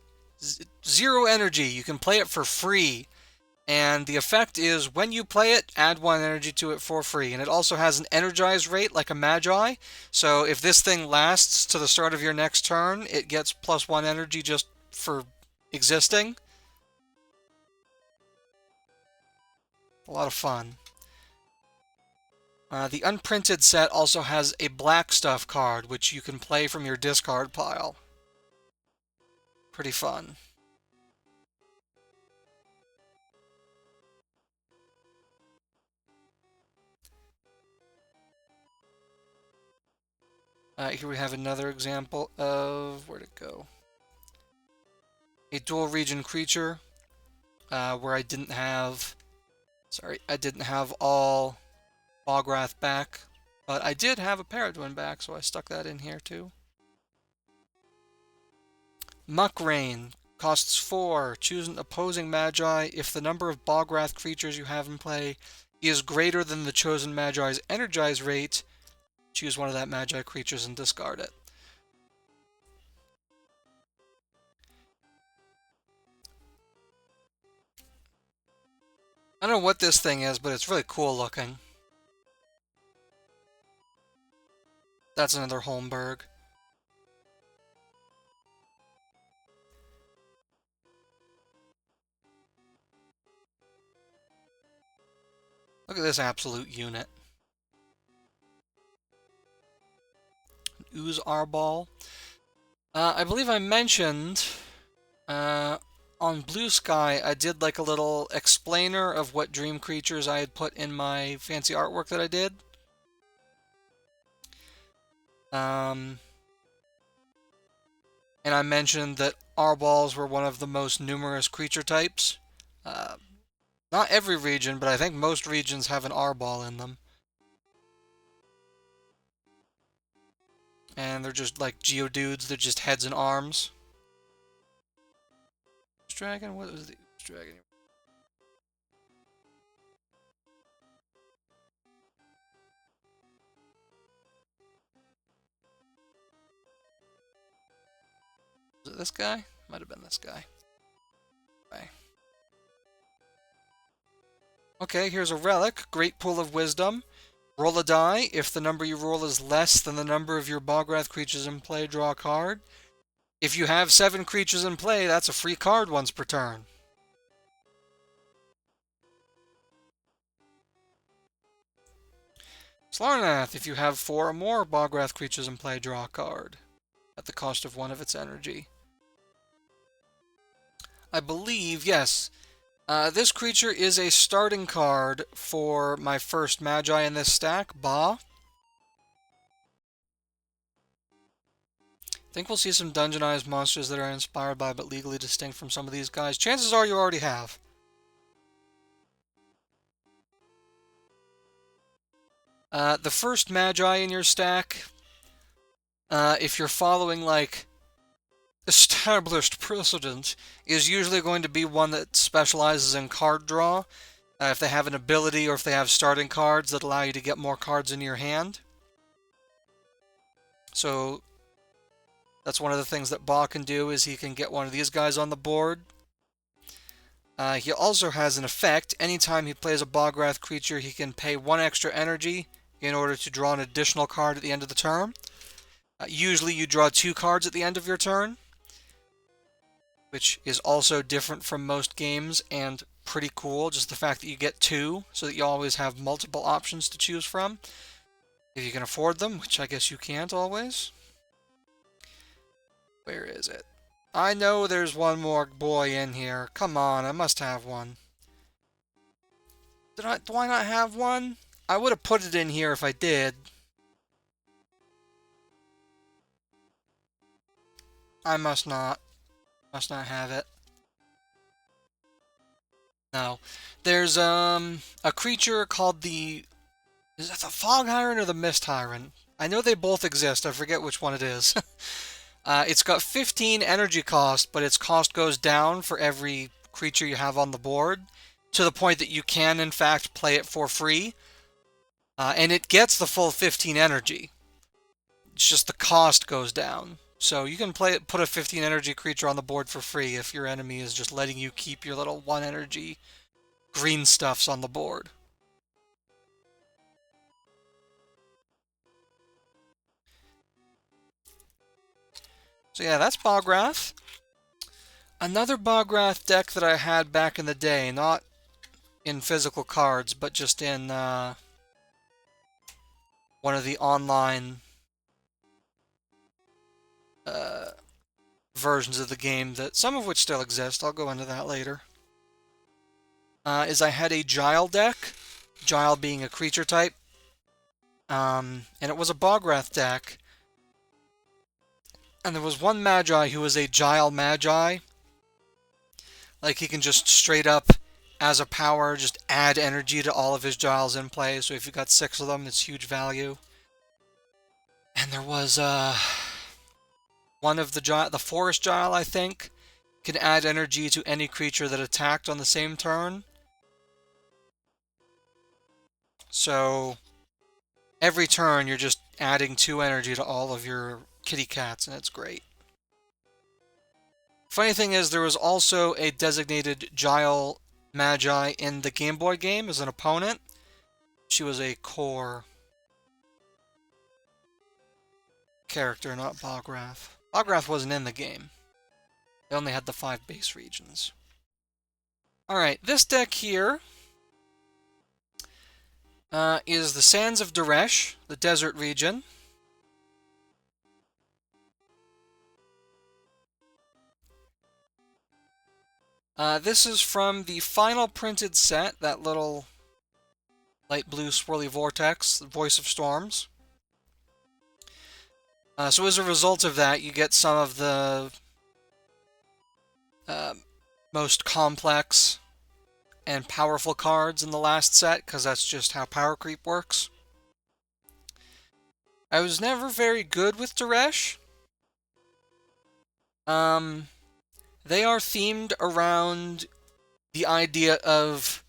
0 energy. You can play it for free. And the effect is, when you play it, add 1 energy to it for free. And it also has an energize rate like a Magi. So if this thing lasts to the start of your next turn, it gets +1 energy just for existing. A lot of fun. The unprinted set also has a black stuff card, which you can play from your discard pile. Pretty fun. Here we have another example of, where'd it go? A dual region creature, where I didn't have all Bogwrath back, but I did have a Paradwin back, so I stuck that in here too. Muckrain costs 4. Choose an opposing Magi. If the number of Bogwrath creatures you have in play is greater than the chosen Magi's energize rate, choose one of that Magi creatures and discard it. I don't know what this thing is, but it's really cool looking. That's another Holmberg. Look at this absolute unit. Ooze Arball. I believe I mentioned on Blue Sky, I did like a little explainer of what dream creatures I had put in my fancy artwork that I did. And I mentioned that Arballs were one of the most numerous creature types. Not every region, but I think most regions have an Arball in them. And they're just like Geodudes, they're just heads and arms. Dragon? What was the dragon? it this guy? Might have been this guy. Okay. Okay, here's a relic. Great Pool of Wisdom. Roll a die. If the number you roll is less than the number of your Bograth creatures in play, draw a card. If you have 7 creatures in play, that's a free card once per turn. Slarnath, if you have 4 or more Bograth creatures in play, draw a card at the cost of 1 of its energy. I believe, yes, this creature is a starting card for my first Magi in this stack, Ba. I think we'll see some dungeonized monsters that are inspired by but legally distinct from some of these guys. Chances are you already have. The first Magi in your stack, if you're following, like, established precedent, is usually going to be one that specializes in card draw. If they have an ability or if they have starting cards that allow you to get more cards into your hand. So that's one of the things that Ba can do, is he can get one of these guys on the board. He also has an effect. Anytime he plays a Bograth creature, he can pay 1 extra energy in order to draw an additional card at the end of the turn. Usually you draw 2 cards at the end of your turn, which is also different from most games and pretty cool. Just the fact that you get 2, so that you always have multiple options to choose from. If you can afford them, which I guess you can't always. Where is it? I know there's one more boy in here. Come on, I must have one. Do I not have one? I would have put it in here if I did. I must not. Must not have it. No. There's a creature called the... Is that the Fog Hyran or the Mist Hyran? I know they both exist. I forget which one it is. It's got 15 energy cost, but its cost goes down for every creature you have on the board, to the point that you can, in fact, play it for free. And it gets the full 15 energy. It's just the cost goes down. So you can put a 15 energy creature on the board for free if your enemy is just letting you keep your little 1 energy green stuffs on the board. So yeah, that's Bograth. Another Bograth deck that I had back in the day, not in physical cards, but just in one of the online versions of the game, that some of which still exist, I'll go into that later, is I had a Gile deck, Gile being a creature type, and it was a Bograth deck. And there was one Magi who was a Gile Magi. Like, he can just straight up, as a power, just add energy to all of his Giles in play. So if you got 6 of them, it's huge value. And there was one of the Forest Gile, I think, can add energy to any creature that attacked on the same turn. So every turn, you're just adding 2 energy to all of your kitty cats, and it's great. Funny thing is, there was also a designated Gile Magi in the Game Boy game as an opponent. She was a core character, not Bograth. Bograth wasn't in the game. They only had the 5 base regions. Alright, this deck here is the Sands of Daresh, the desert region. This is from the final printed set, that little light blue swirly vortex, the Voice of Storms. So as a result of that, you get some of the most complex and powerful cards in the last set, because that's just how power creep works. I was never very good with Daresh. They are themed around the idea of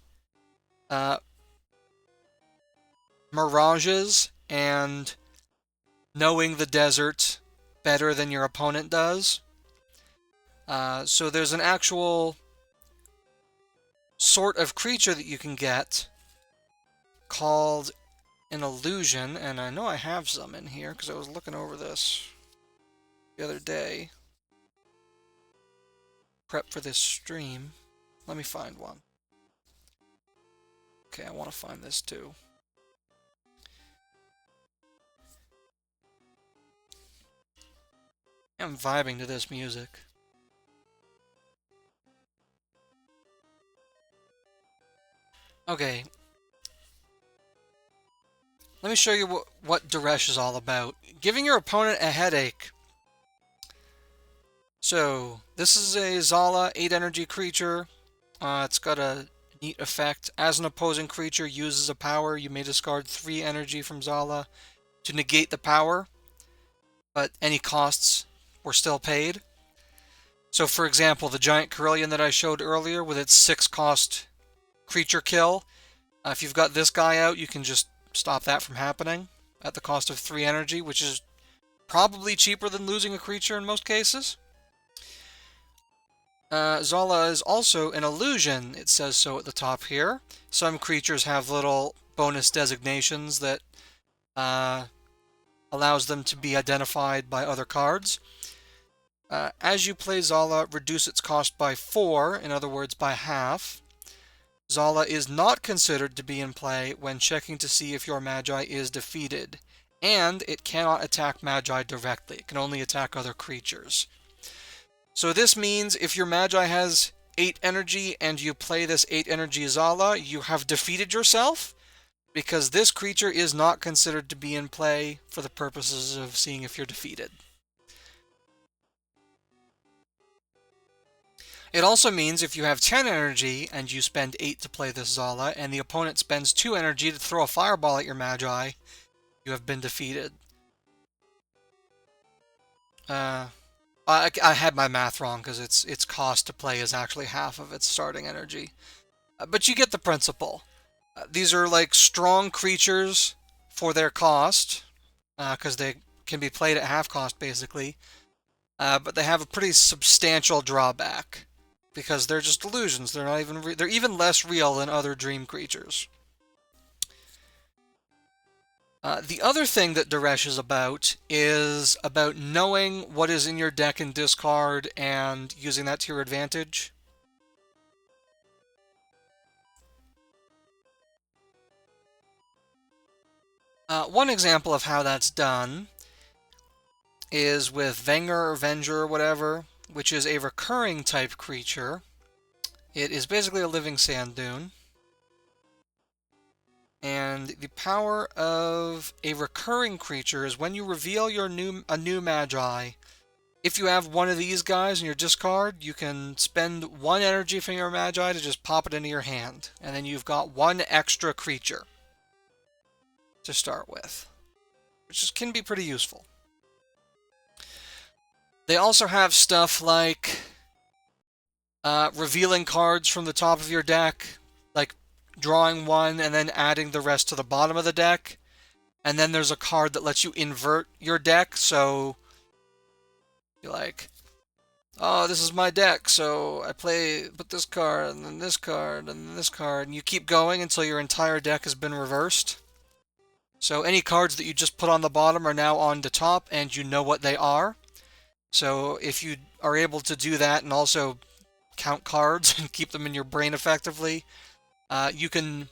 mirages and knowing the desert better than your opponent does. So there's an actual sort of creature that you can get called an illusion, and I know I have some in here because I was looking over this the other day. Prep for this stream. Let me find one. Okay, I want to find this too. I'm vibing to this music. Okay. Let me show you what Duresh is all about. Giving your opponent a headache. So, this is a Zala 8 energy creature. It's got a neat effect. As an opposing creature uses a power, you may discard 3 energy from Zala to negate the power, but any costs were still paid. So, for example, the giant Carillion that I showed earlier with its 6 cost creature kill, if you've got this guy out, you can just stop that from happening at the cost of 3 energy, which is probably cheaper than losing a creature in most cases. Zala is also an illusion, it says so at the top here. Some creatures have little bonus designations that allows them to be identified by other cards. As you play Zala, reduce its cost by 4, in other words by half. Zala is not considered to be in play when checking to see if your Magi is defeated, and it cannot attack Magi directly. It can only attack other creatures. So this means if your Magi has 8 energy and you play this 8 energy Zala, you have defeated yourself, because this creature is not considered to be in play for the purposes of seeing if you're defeated. It also means if you have 10 energy and you spend 8 to play this Zala, and the opponent spends 2 energy to throw a fireball at your Magi, you have been defeated. I had my math wrong because its cost to play is actually half of its starting energy. But you get the principle. These are like strong creatures for their cost, because they can be played at half cost basically. But they have a pretty substantial drawback because they're just illusions. They're not even they're even less real than other dream creatures. The other thing that Duresh is about knowing what is in your deck and discard and using that to your advantage. One example of how that's done is with Venger or Venger or whatever, which is a recurring type creature. It is basically a living sand dune. And the power of a recurring creature is when you reveal a new Magi, if you have one of these guys in your discard, you can spend 1 energy from your Magi to just pop it into your hand. And then you've got 1 extra creature to start with, which can be pretty useful. They also have stuff like revealing cards from the top of your deck, like drawing 1 and then adding the rest to the bottom of the deck. And then there's a card that lets you invert your deck, so you're like, oh, this is my deck, so I put this card, and then this card, and then this card, and you keep going until your entire deck has been reversed. So any cards that you just put on the bottom are now on the top, and you know what they are. So if you are able to do that and also count cards and keep them in your brain effectively, you can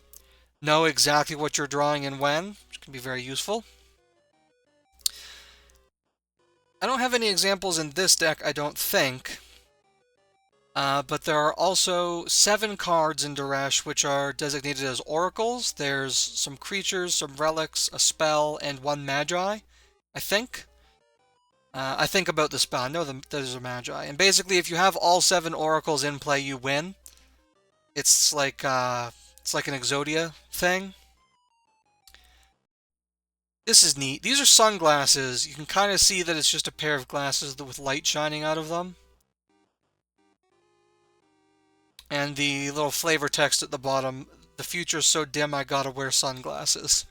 know exactly what you're drawing and when, which can be very useful. I don't have any examples in this deck, I don't think. But there are also 7 cards in Duresh which are designated as oracles. There's some creatures, some relics, a spell, and 1 Magi, I think. I think about the spell. I know there's a Magi. And basically, if you have all 7 oracles in play, you win. It's like an Exodia thing. This is neat. These are sunglasses. You can kind of see that it's just a pair of glasses with light shining out of them. And the little flavor text at the bottom, the future's so dim I gotta wear sunglasses.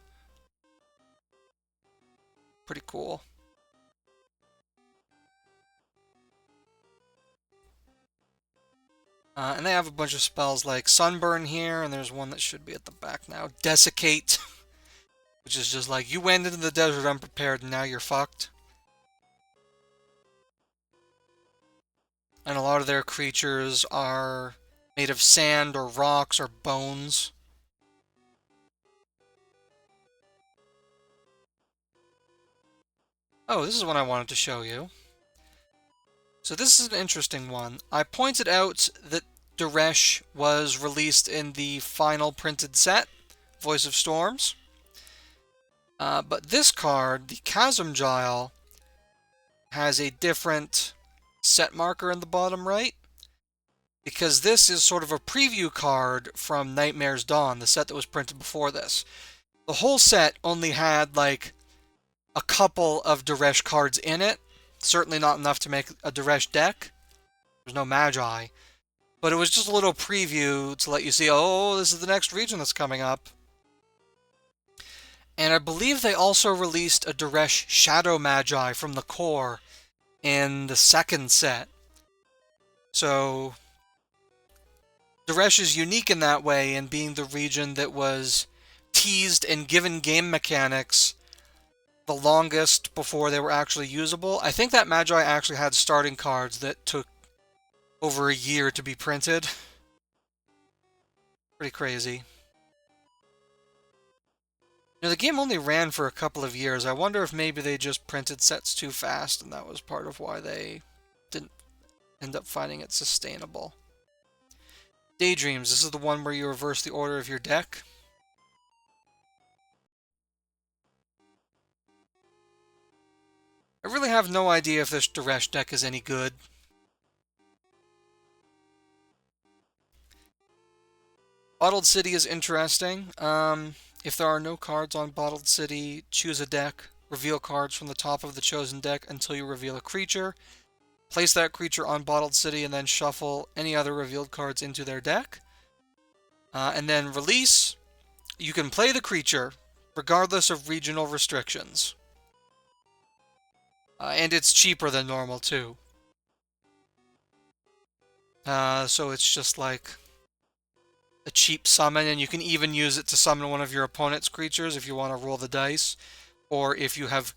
Pretty cool. And they have a bunch of spells like Sunburn here, and there's one that should be at the back now. Desiccate, which is just like, you went into the desert unprepared and now you're fucked. And a lot of their creatures are made of sand or rocks or bones. Oh, this is one I wanted to show you. So this is an interesting one. I pointed out that Duresh was released in the final printed set, Voice of Storms. But this card, the Chasm Gile, has a different set marker in the bottom right, because this is sort of a preview card from Nightmare's Dawn, the set that was printed before this. The whole set only had like a couple of Duresh cards in it, certainly not enough to make a Duresh deck. There's no Magi, but it was just a little preview to let you see, oh, this is the next region that's coming up. And I believe they also released a Duresh Shadow Magi from the core in the second set. So Duresh is unique in that way, in being the region that was teased and given game mechanics the longest before they were actually usable. I think that Magi actually had starting cards that took over a year to be printed. Pretty crazy. You know, the game only ran for a couple of years. I wonder if maybe they just printed sets too fast, and that was part of why they didn't end up finding it sustainable. Daydreams. This is the one where you reverse the order of your deck. I really have no idea if this Duresh deck is any good. Bottled City is interesting. If there are no cards on Bottled City, choose a deck. Reveal cards from the top of the chosen deck until you reveal a creature. Place that creature on Bottled City and then shuffle any other revealed cards into their deck. And then release. You can play the creature regardless of regional restrictions. And it's cheaper than normal too. So it's just like a cheap summon, and you can even use it to summon one of your opponent's creatures if you want to roll the dice, or if you have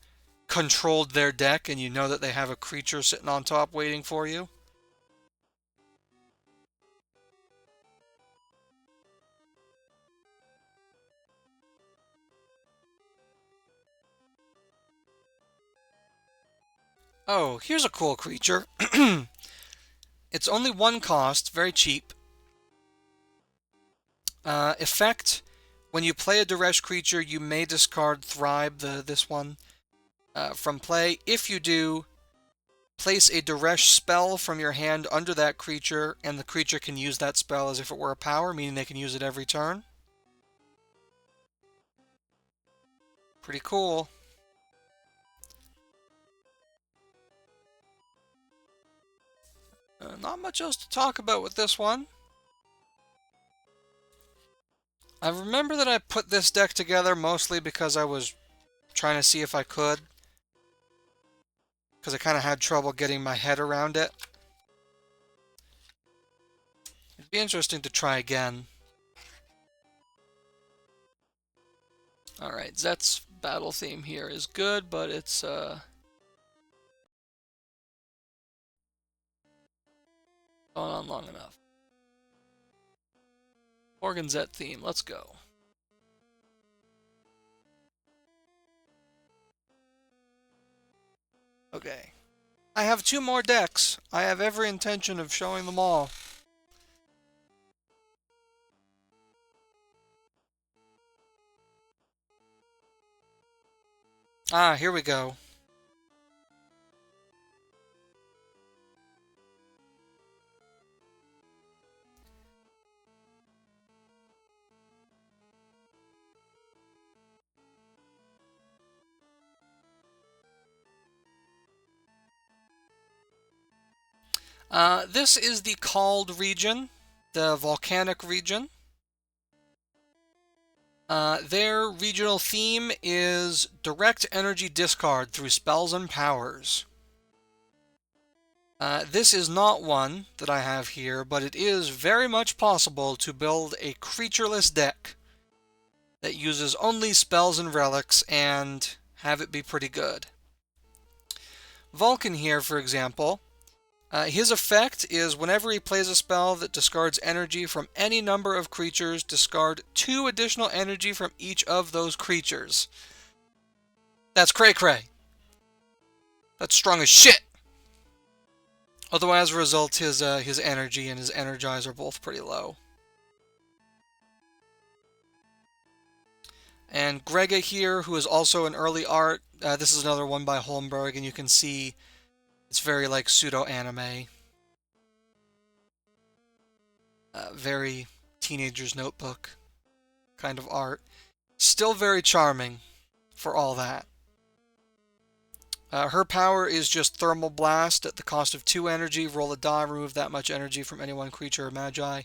controlled their deck and you know that they have a creature sitting on top waiting for you. Oh, here's a cool creature. It's only one cost, very cheap. Effect: when you play a Duresh creature, you may discard Thribe, this one, from play. If you do, place a Duresh spell from your hand under that creature, and the creature can use that spell as if it were a power, meaning they can use it every turn. Pretty cool. Not much else to talk about with this one. I remember that I put this deck together mostly because I was trying to see if I could. Because I kind of had trouble getting my head around it. It'd be interesting to try again. Alright, Zet's battle theme here is good, but it's going on long enough. Morgan Zet theme, let's go. Okay. I have 2 more decks. I have every intention of showing them all. Ah, here we go. This is the Called region, the volcanic region. Their regional theme is direct energy discard through spells and powers. This is not one that I have here, but it is very much possible to build a creatureless deck that uses only spells and relics and have it be pretty good. Vulcan here, for example, his effect is whenever he plays a spell that discards energy from any number of creatures, discard 2 additional energy from each of those creatures. That's cray-cray. That's strong as shit. Although as a result, his energy and his energize are both pretty low. And Grega here, who is also an early art. This is another one by Holmberg, and you can see it's very like pseudo-anime. Very teenager's notebook kind of art. Still very charming for all that. Her power is just Thermal Blast at the cost of 2 energy. Roll a die, remove that much energy from any one creature or magi.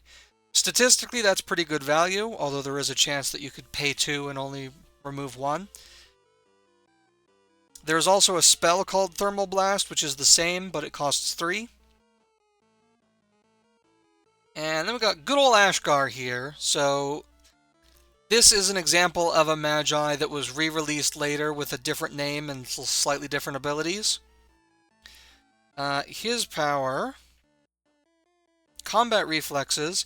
Statistically, that's pretty good value, although there is a chance that you could pay 2 and only remove 1. There's also a spell called Thermal Blast, which is the same, but it costs 3. And then we got good old Ashgar here. So this is an example of a Magi that was re-released later with a different name and slightly different abilities. His power, combat reflexes.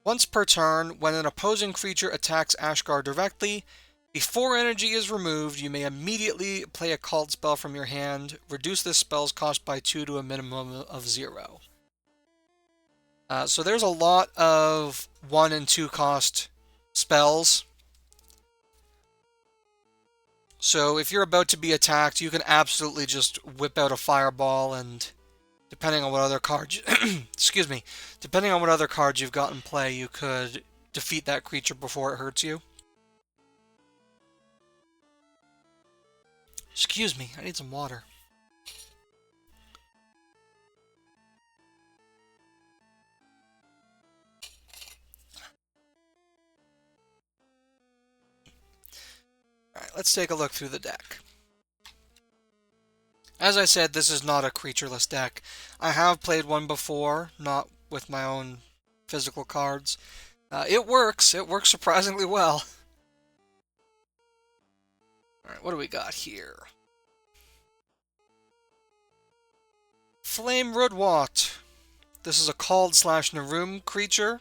Once per turn, when an opposing creature attacks Ashgar directly, before energy is removed, you may immediately play a called spell from your hand. Reduce this spell's cost by 2 to a minimum of 0. So there's a lot of 1 and 2 cost spells. So if you're about to be attacked, you can absolutely just whip out a fireball, and depending on what other cards, excuse me, depending on what other cards you've got in play, you could defeat that creature before it hurts you. Excuse me, I need some water. Alright, let's take a look through the deck. As I said, this is not a creatureless deck. I have played one before, not with my own physical cards. It works. It works surprisingly well. Alright, what do we got here? Flame Rudwat. This is a called/Narum creature.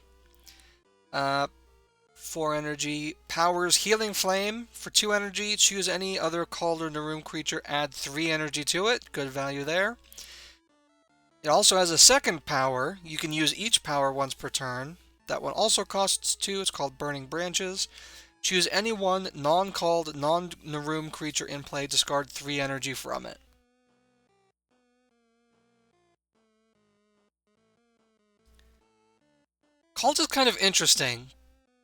4 energy. Powers Healing Flame for 2 energy. Choose any other called or Narum creature. Add 3 energy to it. Good value there. It also has a second power. You can use each power once per turn. That one also costs 2. It's called Burning Branches. Choose any one non-called, non-Narum creature in play. Discard 3 energy from it. Cult is kind of interesting,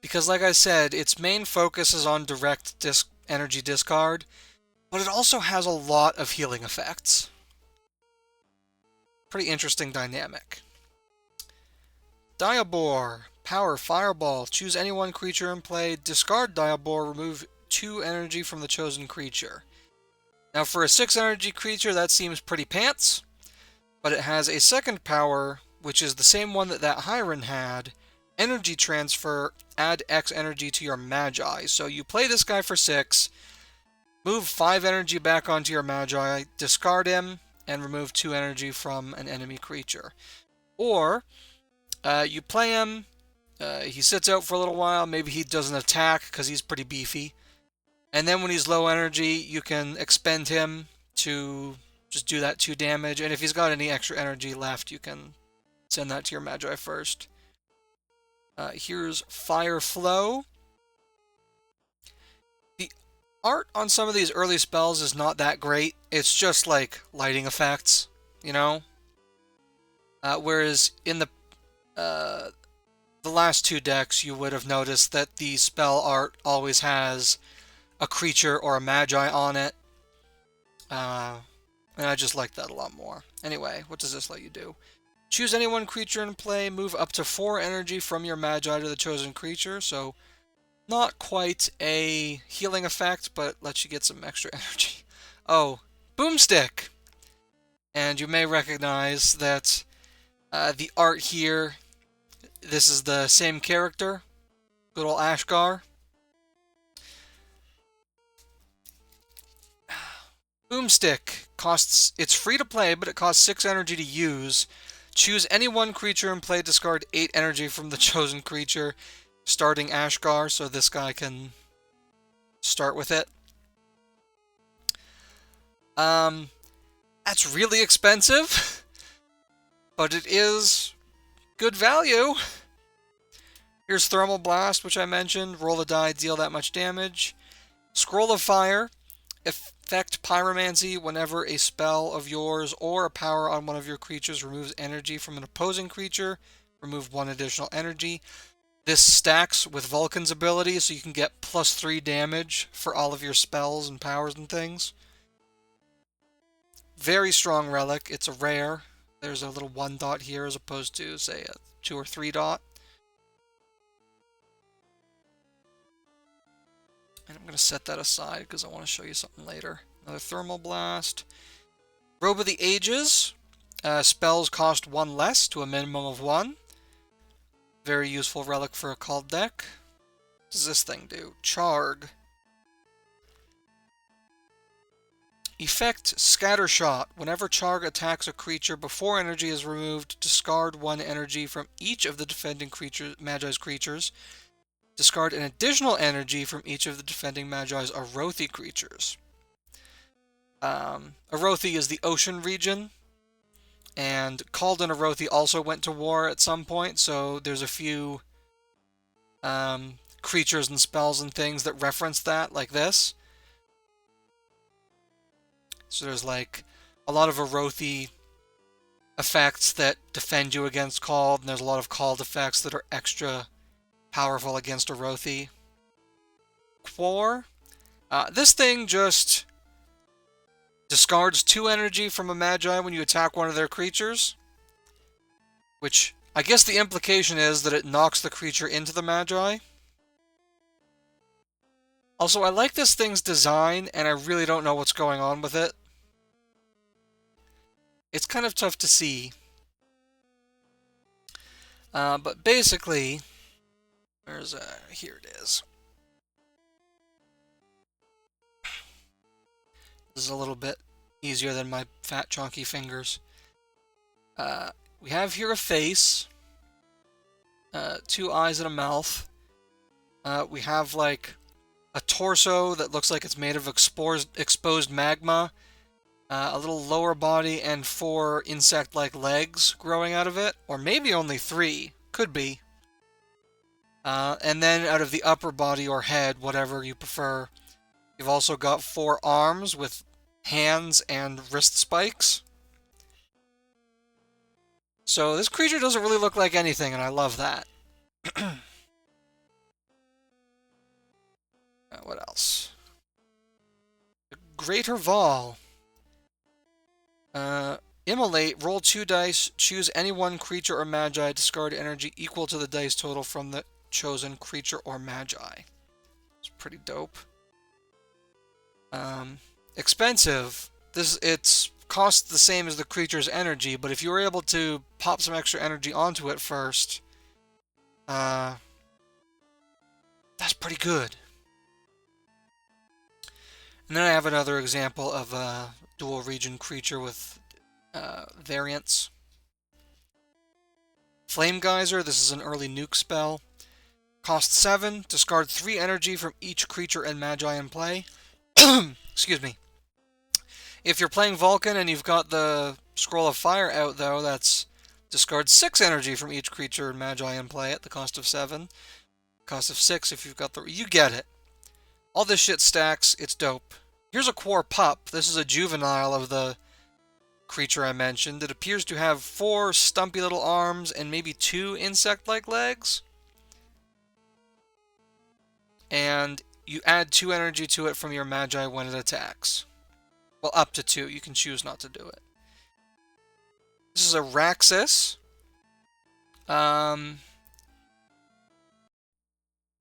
because like I said, its main focus is on direct energy discard, but it also has a lot of healing effects. Pretty interesting dynamic. Diabor. Power Fireball. Choose any one creature in play, discard Diabor, remove 2 energy from the chosen creature. Now for a 6 energy creature, that seems pretty pants, but it has a second power, which is the same one that Hiron had. Energy transfer, add X energy to your Magi. So you play this guy for 6, move 5 energy back onto your Magi, discard him, and remove 2 energy from an enemy creature. Or, you play him, he sits out for a little while, maybe he doesn't attack because he's pretty beefy, and then when he's low energy, you can expend him to just do that 2 damage, and if he's got any extra energy left, you can send that to your Magi first. Here's Fire Flow. The art on some of these early spells is not that great. It's just like lighting effects, you know? Whereas in the last 2 decks, you would have noticed that the spell art always has a creature or a Magi on it. And I just like that a lot more. Anyway, what does this let you do? Choose any one creature in play, move up to 4 energy from your Magi to the chosen creature, so not quite a healing effect, but lets you get some extra energy. Oh, Boomstick! And you may recognize that the art here, this is the same character, good old Ashgar. Boomstick costs, it's free to play, but it costs 6 energy to use. Choose any one creature in play, discard 8 energy from the chosen creature, starting Ashgar, so this guy can start with it. That's really expensive, but it is good value. Here's Thermal Blast, which I mentioned. Roll a die, deal that much damage. Scroll of Fire. Effect Pyromancy whenever a spell of yours or a power on one of your creatures removes energy from an opposing creature. Remove 1 additional energy. This stacks with Vulcan's ability, so you can get +3 damage for all of your spells and powers and things. Very strong relic. It's a rare. There's a little 1 dot here as opposed to, say, a 2 or 3 dot. And I'm going to set that aside because I want to show you something later. Another Thermal Blast. Robe of the Ages. Spells cost 1 less to a minimum of 1. Very useful relic for a called deck. What does this thing do? Charg. Effect Scattershot. Whenever Charg attacks a creature before energy is removed, discard 1 energy from each of the defending Magi's creatures. Discard an additional energy from each of the defending Magi's Arothi creatures. Arothi is the ocean region, and Kalden Arothi also went to war at some point, so there's a few creatures and spells and things that reference that, like this. So there's like a lot of Arothi effects that defend you against Called, and there's a lot of Called effects that are extra powerful against Arothi. Quor. This thing just discards 2 energy from a Magi when you attack one of their creatures. Which, I guess the implication is that it knocks the creature into the Magi. Also, I like this thing's design, and I really don't know what's going on with it. It's kind of tough to see. But basically, here it is. This is a little bit easier than my fat, chunky fingers. We have here a face, 2 eyes and a mouth. We have like a torso that looks like it's made of exposed magma, a little lower body, and 4 insect-like legs growing out of it, or maybe only 3, could be. And then out of the upper body or head, whatever you prefer, you've also got 4 arms with hands and wrist spikes. So this creature doesn't really look like anything, and I love that. What else? The Greater Vol. Immolate, roll 2 dice, choose any one creature or Magi, discard energy equal to the dice total from the chosen creature or Magi. It's pretty dope. Expensive. It's costs the same as the creature's energy, but if you were able to pop some extra energy onto it first, that's pretty good. And then I have another example of a dual region creature with variants. Flame Geyser, this is an early nuke spell. Cost 7, discard 3 energy from each creature and Magi in play. Excuse me. If you're playing Vulcan and you've got the Scroll of Fire out, though, that's discard 6 energy from each creature and Magi in play at the cost of 7. Cost of 6 if you've got the... You get it. All this shit stacks. It's dope. Here's a Quor Pup. This is a juvenile of the creature I mentioned. It appears to have 4 stumpy little arms and maybe 2 insect-like legs. And you add 2 energy to it from your Magi when it attacks. Well, up to 2. You can choose not to do it. This is a Raxus.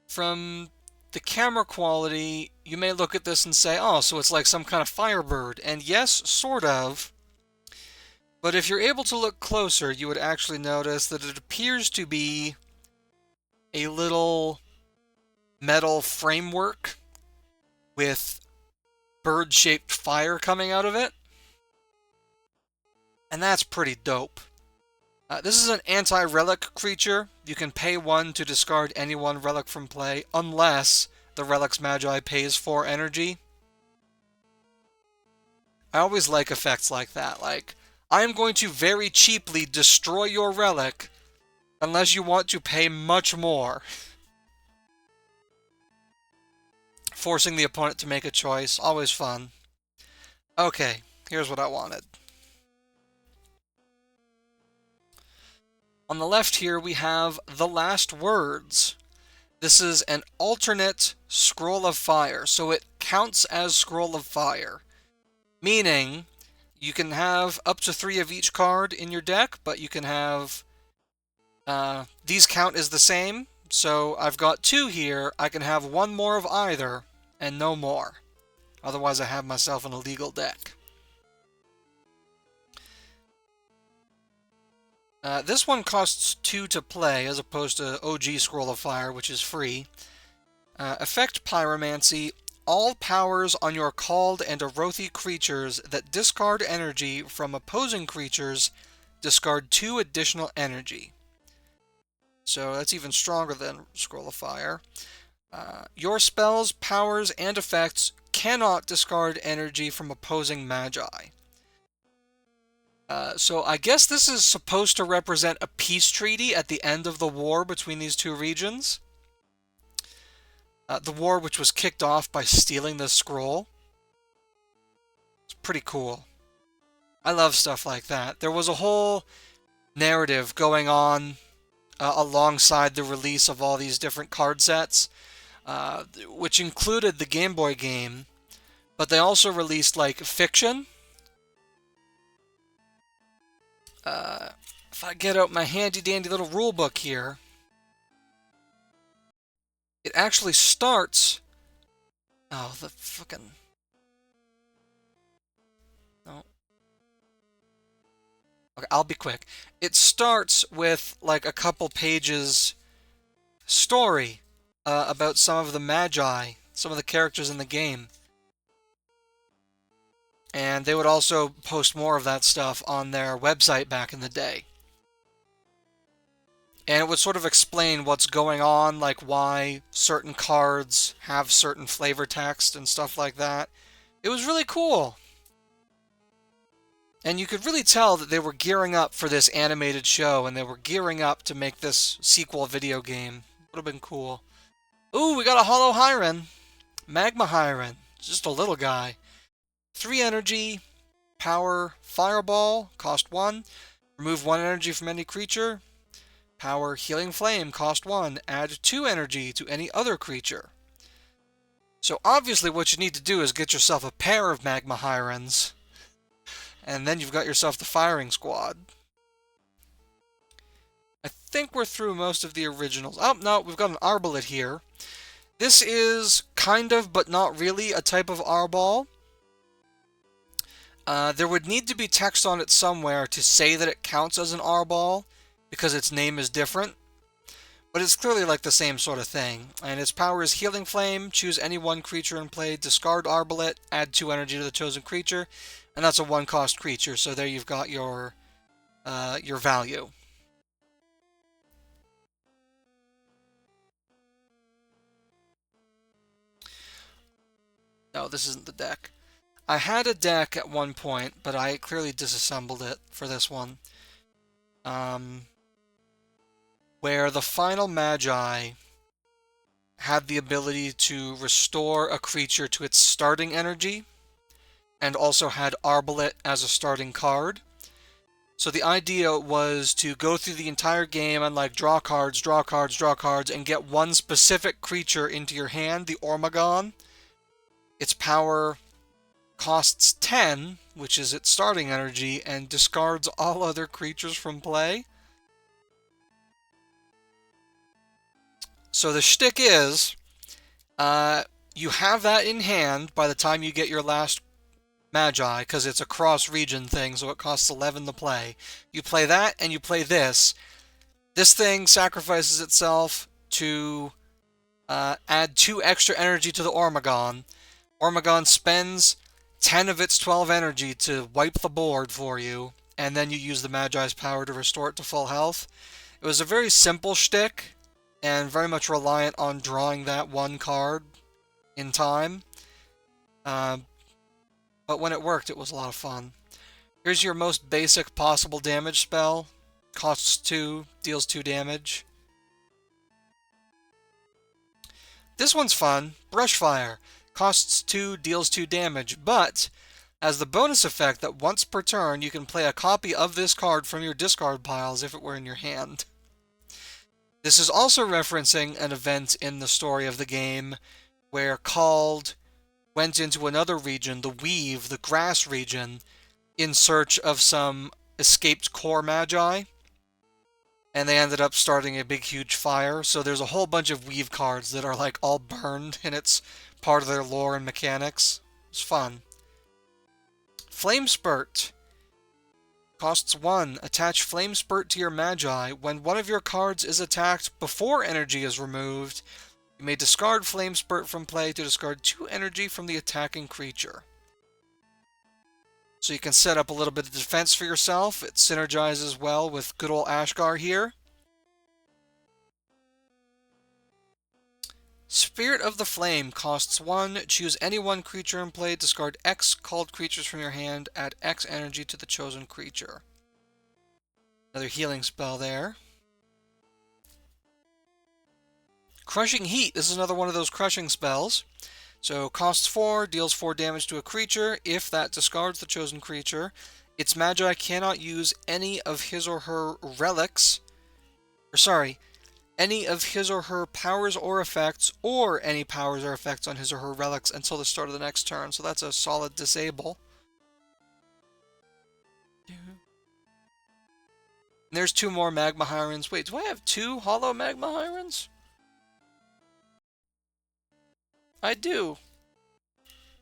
From the camera quality, you may look at this and say, oh, so it's like some kind of Firebird. And yes, sort of. But if you're able to look closer, you would actually notice that it appears to be a little metal framework with bird-shaped fire coming out of it. And that's pretty dope. This is an anti-relic creature. You can pay 1 to discard any 1 relic from play, unless the relic's Magi pays 4 energy. I always like effects like that. Like, I am going to very cheaply destroy your relic unless you want to pay much more. Forcing the opponent to make a choice, always fun. Okay, here's what I wanted. On the left here, we have The Last Words. This is an alternate Scroll of Fire, so it counts as Scroll of Fire. Meaning, you can have up to 3 of each card in your deck, but you can have... these count as the same, so I've got 2 here. I can have 1 more of either, and no more. Otherwise, I have myself an illegal deck. This one costs 2 to play, as opposed to OG Scroll of Fire, which is free. Effect Pyromancy. All powers on your called and Arothi creatures that discard energy from opposing creatures discard 2 additional energy. So that's even stronger than Scroll of Fire. Your spells, powers, and effects cannot discard energy from opposing Magi. So I guess this is supposed to represent a peace treaty at the end of the war between these 2 regions. The war which was kicked off by stealing this scroll. It's pretty cool. I love stuff like that. There was a whole narrative going on alongside the release of all these different card sets, which included the Game Boy game, but they also released, like, fiction. If I get out my handy-dandy little rulebook here, it actually starts... Oh, the fucking... No. Okay, I'll be quick. It starts with, like, a couple pages story about some of the Magi, some of the characters in the game. And they would also post more of that stuff on their website back in the day. And it would sort of explain what's going on, like why certain cards have certain flavor text and stuff like that. It was really cool. And you could really tell that they were gearing up for this animated show, and they were gearing up to make this sequel video game. Would have been cool. Ooh, we got a Hollow Hyren. Magma Hyren. Just a little guy. 3 energy, power, fireball, cost 1. Remove 1 energy from any creature. Power, healing flame, cost 1. Add 2 energy to any other creature. So obviously what you need to do is get yourself a pair of Magma Hyrens. And then you've got yourself the firing squad. I think we're through most of the originals. Oh, no, we've got an Arbalest here. This is kind of, but not really, a type of Arbol. There would need to be text on it somewhere to say that it counts as an Arbol, because its name is different. But it's clearly like the same sort of thing. And its power is Healing Flame. Choose any 1 creature in play, discard Arbalest, add 2 energy to the chosen creature, and that's a 1-cost creature. So there you've got your value. No, this isn't the deck. I had a deck at one point, but I clearly disassembled it for this one. Where the final Magi had the ability to restore a creature to its starting energy, and also had Arbalest as a starting card. So the idea was to go through the entire game and, like, draw cards, draw cards, draw cards, and get 1 specific creature into your hand, the Ormagon. Its power costs 10, which is its starting energy, and discards all other creatures from play. So the shtick is, you have that in hand by the time you get your last Magi, because it's a cross-region thing, so it costs 11 to play. You play that, and you play this. This thing sacrifices itself to add 2 extra energy to the Ormagon. Ormagon spends 10 of its 12 energy to wipe the board for you, and then you use the Magi's power to restore it to full health. It was a very simple shtick, and very much reliant on drawing that one card in time. But when it worked, it was a lot of fun. Here's your most basic possible damage spell. Costs 2, deals 2 damage. This one's fun. Brushfire. Costs 2, deals 2 damage, but has the bonus effect that once per turn you can play a copy of this card from your discard pile as if it were in your hand. This is also referencing an event in the story of the game where Called went into another region, the Weave, the grass region, in search of some escaped core magi, and they ended up starting a big huge fire. So there's a whole bunch of Weave cards that are like all burned, and it's part of their lore and mechanics. It's fun. Flame Spurt. Costs 1. Attach Flame Spurt to your Magi. When one of your cards is attacked before energy is removed, you may discard Flame Spurt from play to discard 2 energy from the attacking creature. So you can set up a little bit of defense for yourself. It synergizes well with good old Ashgar here. Spirit of the Flame costs 1. Choose any one creature in play. Discard X called creatures from your hand. Add X energy to the chosen creature. Another healing spell there. Crushing Heat. This is another one of those crushing spells. So costs 4, deals 4 damage to a creature. If that discards the chosen creature, its Magi cannot use any of his or her relics. Any of his or her powers or effects, or any powers or effects on his or her relics until the start of the next turn. So that's a solid disable. And there's 2 more Magma Hirons. Wait, do I have 2 Hollow Magma Hirons? I do.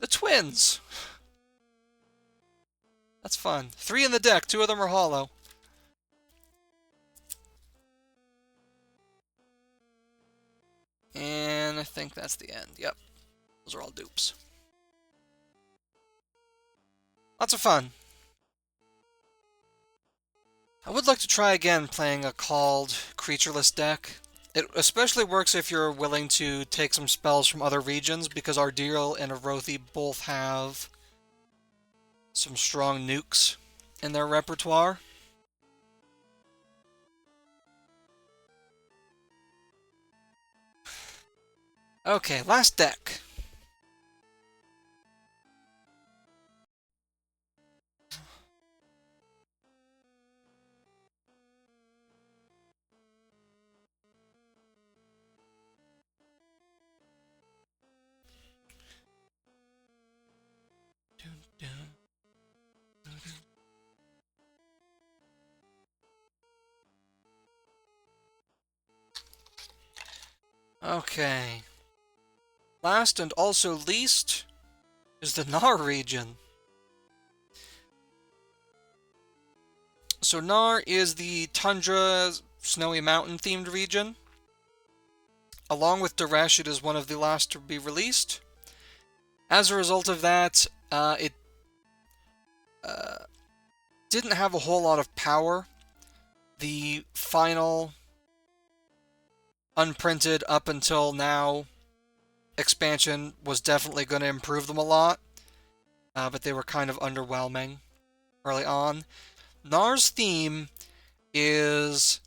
The twins. That's fun. 3 in the deck. 2 of them are hollow. And I think that's the end. Yep. Those are all dupes. Lots of fun. I would like to try again playing a Called creatureless deck. It especially works if you're willing to take some spells from other regions, because Ardil and Arothi both have some strong nukes in their repertoire. Okay, last deck. Okay. Last and also least is the Nar region. So Nar is the tundra, snowy mountain themed region. Along with Daresh, it is one of the last to be released. As a result of that, it didn't have a whole lot of power. The final unprinted up until now expansion was definitely going to improve them a lot, but they were kind of underwhelming early on. Nar's theme is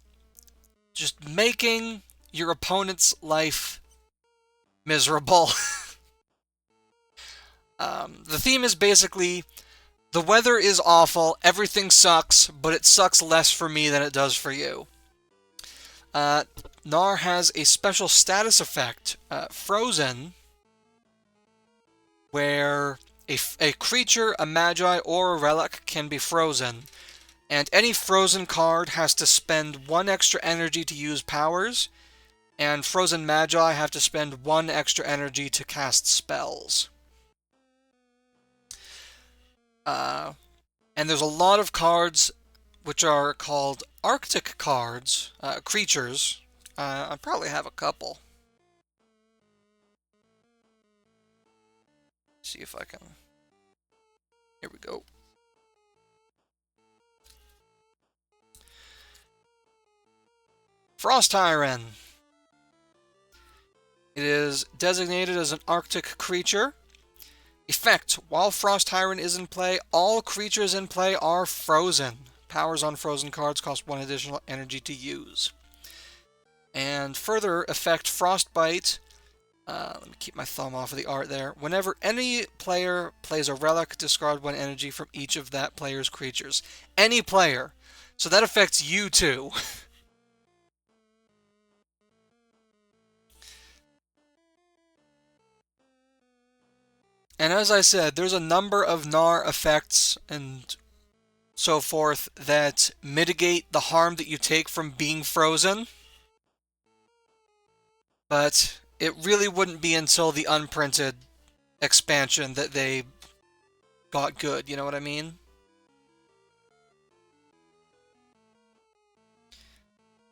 just making your opponent's life miserable. The theme is basically, the weather is awful, everything sucks, but it sucks less for me than it does for you. Nar has a special status effect, Frozen, where a creature, a Magi, or a relic can be frozen, and any frozen card has to spend 1 extra energy to use powers, and frozen Magi have to spend 1 extra energy to cast spells. And there's a lot of cards which are called Arctic cards, creatures. I probably have a couple. See if I can. Here we go. Frost Tyrant. It is designated as an Arctic creature. Effect: while Frost Tyrant is in play, all creatures in play are frozen. Powers on frozen cards cost 1 additional energy to use. And further effect: Frostbite. Let me keep my thumb off of the art there. Whenever any player plays a relic, discard 1 energy from each of that player's creatures. Any player. So that affects you too. And as I said, there's a number of Gnar effects and so forth that mitigate the harm that you take from being frozen. But it really wouldn't be until the unprinted expansion that they got good, you know what I mean?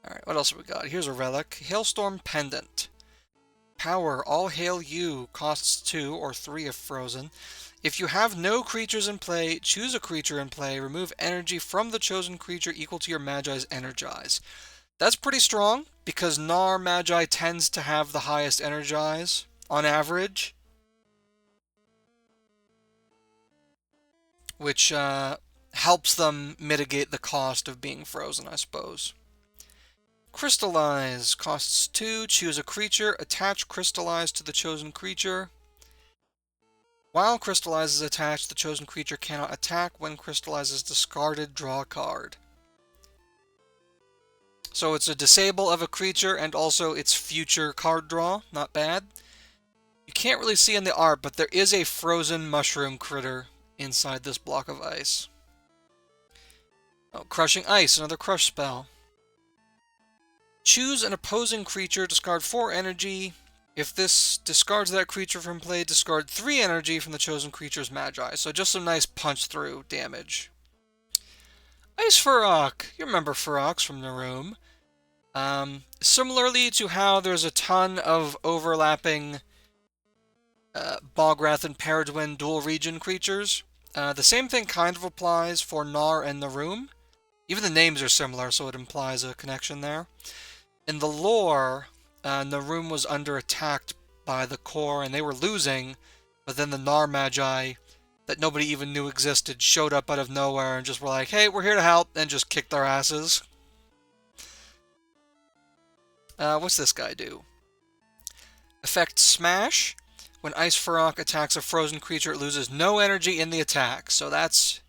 Alright, what else have we got? Here's a relic. Hailstorm Pendant. Power, all hail you, costs 2 or 3 if frozen. If you have no creatures in play, choose a creature in play, remove energy from the chosen creature equal to your Magi's Energize. That's pretty strong, because Gnar Magi tends to have the highest Energize, on average. Which helps them mitigate the cost of being frozen, I suppose. Crystallize costs 2. Choose a creature. Attach Crystallize to the chosen creature. While Crystallize is attached, the chosen creature cannot attack. When Crystallize is discarded, draw a card. So it's a disable of a creature and also its future card draw. Not bad. You can't really see in the art, but there is a frozen mushroom critter inside this block of ice. Oh, Crushing Ice, another crush spell. Choose an opposing creature, discard 4 energy. If this discards that creature from play, discard 3 energy from the chosen creature's Magi. So just some nice punch-through damage. Ice Farok. You remember Faroks from the room. Similarly to how there's a ton of overlapping Bogwrath and Pereduin dual region creatures, the same thing kind of applies for Gnar and the room. Even the names are similar, so it implies a connection there. In the lore, Narum was under attack by the core, and they were losing, but then the Gnar Magi, that nobody even knew existed, showed up out of nowhere and just were like, hey, we're here to help, and just kicked their asses. What's this guy do? Effect Smash. When Ice Farok attacks a frozen creature, it loses no energy in the attack. So that's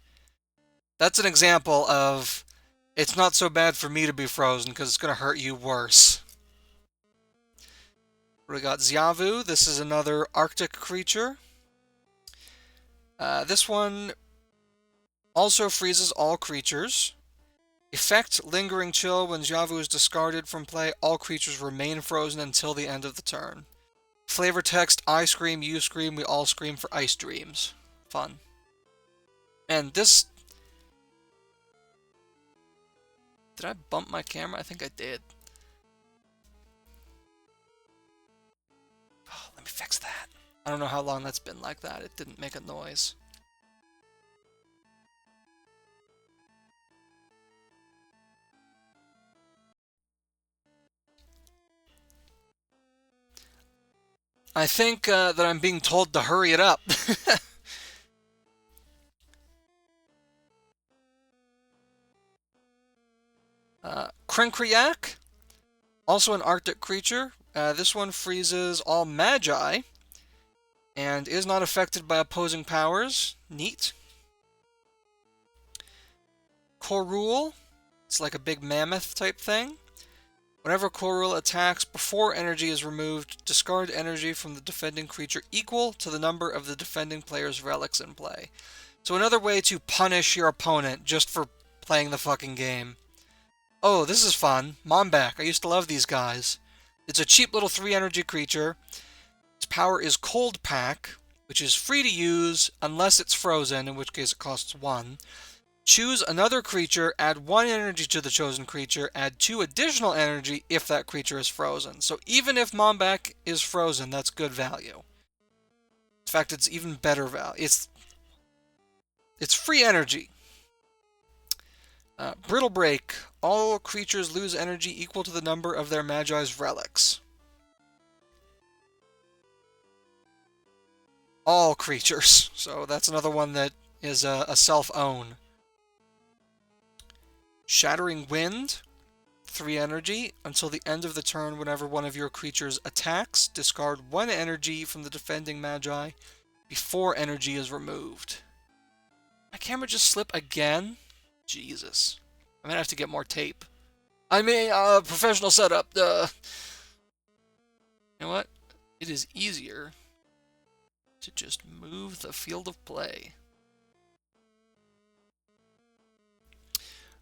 an example of it's not so bad for me to be frozen, because it's going to hurt you worse. We got Xiavu. This is another Arctic creature. This one also freezes all creatures. Effect: Lingering Chill. When Xiavu is discarded from play, all creatures remain frozen until the end of the turn. Flavor text: I scream, you scream, we all scream for ice dreams. Fun. And this... Did I bump my camera? I think I did. Oh, let me fix that. I don't know how long that's been like that. It didn't make a noise. I think that I'm being told to hurry it up. Krinkriak, also an Arctic creature. This one freezes all Magi and is not affected by opposing powers. Neat. Korul, it's like a big mammoth type thing. Whenever Korul attacks, before energy is removed, discard energy from the defending creature equal to the number of the defending player's relics in play. So another way to punish your opponent just for playing the fucking game. Oh, this is fun. Mombak. I used to love these guys. It's a cheap little 3 energy creature. Its power is Cold Pack. which is free to use unless it's frozen, in which case it costs 1. Choose another creature, add 1 energy to the chosen creature, add 2 additional energy if that creature is frozen. So even if Mombak is frozen, that's good value. In fact, it's even better value. It's free energy. Brittle Break. All creatures lose energy equal to the number of their Magi's relics. All creatures. So that's another one that is a self-own. Shattering Wind. 3 energy. Until the end of the turn, whenever one of your creatures attacks, discard 1 energy from the defending Magi before energy is removed. My camera just slip again? Jesus. I'm gonna have to get more tape. I mean, professional setup. You know what? It is easier to just move the field of play.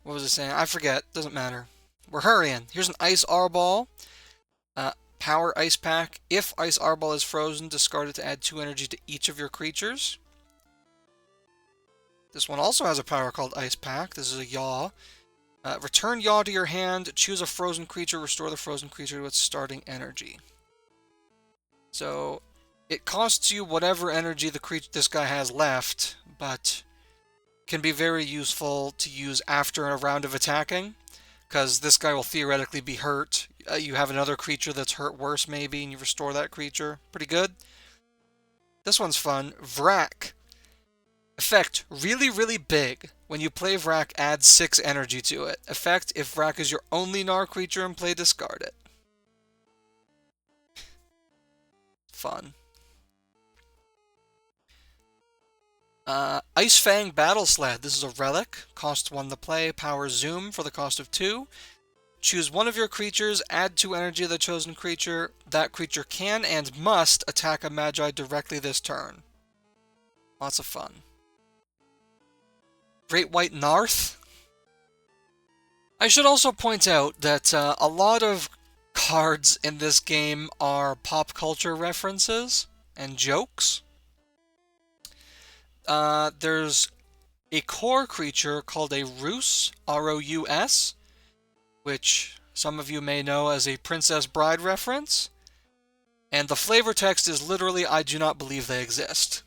What was I saying? I forget. Doesn't matter. We're hurrying. Here's an Ice Arball. Power Ice Pack. If Ice Arball is frozen, discard it to add 2 energy to each of your creatures. This one also has a power called Ice Pack. This is a Yaw. Return Yaw to your hand. Choose a frozen creature. Restore the frozen creature to its starting energy. So it costs you whatever energy this guy has left, but can be very useful to use after a round of attacking, because this guy will theoretically be hurt. You have another creature that's hurt worse, maybe, and you restore that creature. Pretty good. This one's fun. Vrak. Effect, really, really big. When you play Vrak, add 6 energy to it. Effect, if Vrak is your only Gnar creature in play, discard it. Fun. Ice Fang Battle Sled. This is a relic. Costs 1 to play. Power Zoom for the cost of 2. Choose one of your creatures, add 2 energy to the chosen creature. That creature can and must attack a Magi directly this turn. Lots of fun. Great White Narth. I should also point out that a lot of cards in this game are pop culture references and jokes. There's a core creature called a Roos, R-O-U-S, which some of you may know as a Princess Bride reference. And the flavor text is literally, I do not believe they exist.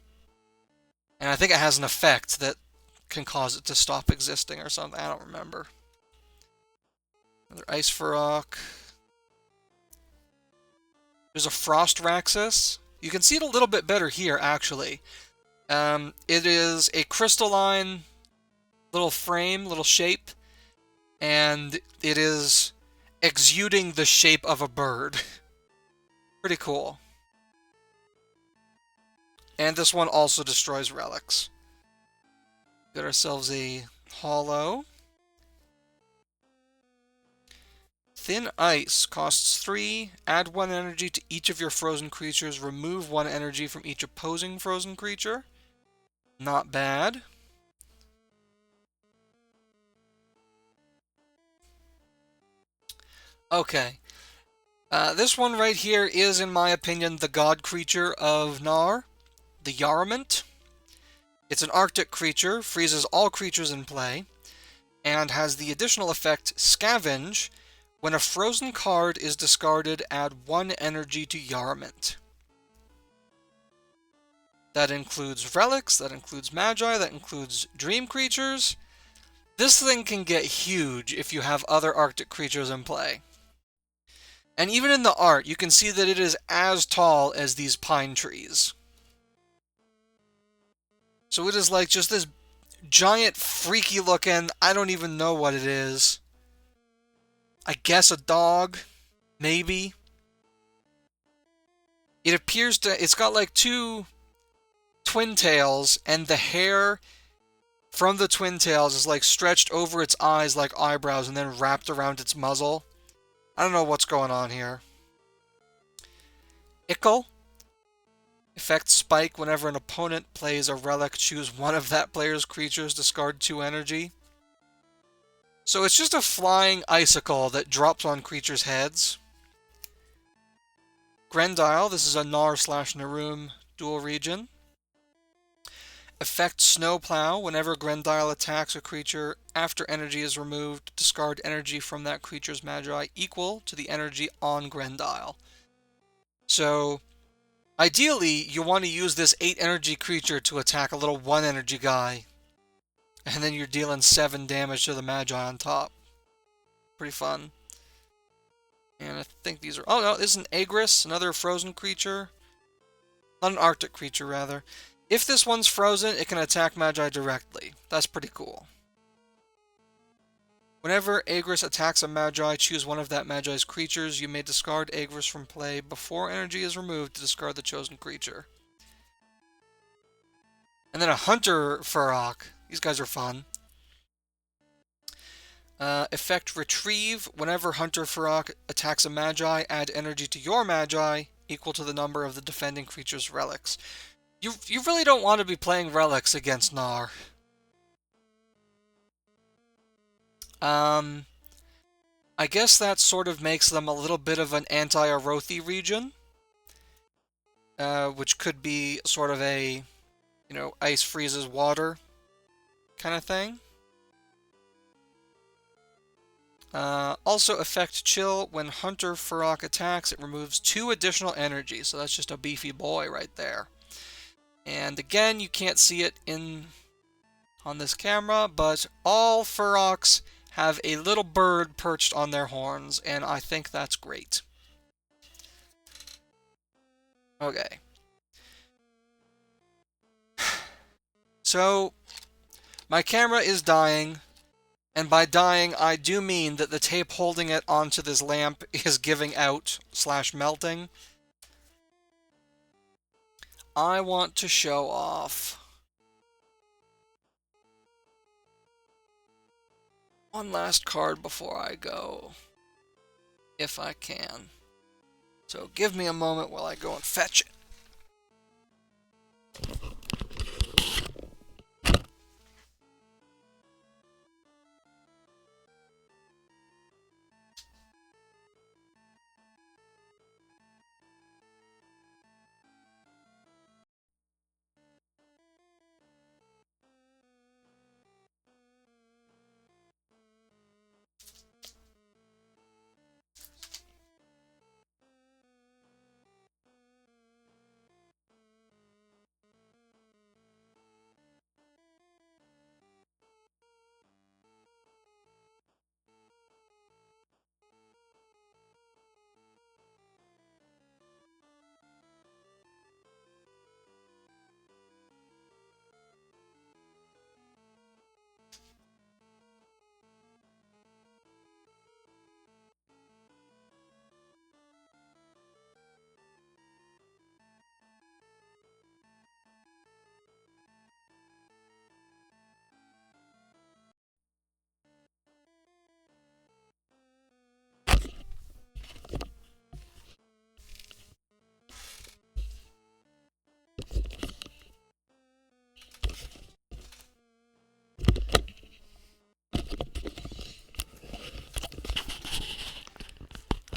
And I think it has an effect that can cause it to stop existing or something. I don't remember. Another Ice Farok. There's a Frost Raxus. You can see it a little bit better here, actually. It is a crystalline little frame, little shape, and it is exuding the shape of a bird. Pretty cool. And this one also destroys relics. Got ourselves a Hollow. Thin Ice costs 3. Add 1 energy to each of your frozen creatures. Remove 1 energy from each opposing frozen creature. Not bad. Okay. This one right here is, in my opinion, the god creature of Gnar, the Yarmint. It's an Arctic creature, freezes all creatures in play, and has the additional effect Scavenge. When a frozen card is discarded, add 1 energy to Yarmint. That includes relics, that includes Magi, that includes dream creatures. This thing can get huge if you have other Arctic creatures in play. And even in the art, you can see that it is as tall as these pine trees. So it is like just this giant, freaky looking, I don't even know what it is. I guess a dog, maybe. It appears to, it's got like 2 twin tails, and the hair from the twin tails is like stretched over its eyes like eyebrows and then wrapped around its muzzle. I don't know what's going on here. Ickle. Effect Spike. Whenever an opponent plays a relic, choose one of that player's creatures, discard 2 energy. So it's just a flying icicle that drops on creatures' heads. Grendile. This is a Gnar/Narum dual region. Effect Snowplow. Whenever Grendile attacks a creature after energy is removed, discard energy from that creature's Magi equal to the energy on Grendile. So, ideally, you want to use this 8 energy creature to attack a little 1 energy guy, and then you're dealing 7 damage to the Magi on top. Pretty fun. And I think these are... Oh no, this is an Agris, another frozen creature. Not an Arctic creature, rather. If this one's frozen, it can attack Magi directly. That's pretty cool. Whenever Agris attacks a Magi, choose one of that Magi's creatures. You may discard Agris from play before energy is removed to discard the chosen creature. And then a Hunter Furrock. These guys are fun. Effect Retrieve. Whenever Hunter Furrock attacks a Magi, add energy to your Magi equal to the number of the defending creature's relics. You really don't want to be playing relics against Gnar. I guess that sort of makes them a little bit of an anti-Arothi region, which could be sort of a, ice freezes water kind of thing. Also, effect Chill. When Hunter Furrock attacks, it removes 2 additional energy, so that's just a beefy boy right there. And again, you can't see it on this camera, but all Furrocks have a little bird perched on their horns, and I think that's great. Okay. So, my camera is dying, and by dying, I do mean that the tape holding it onto this lamp is giving out / melting. I want to show off one last card before I go, if I can. So give me a moment while I go and fetch it.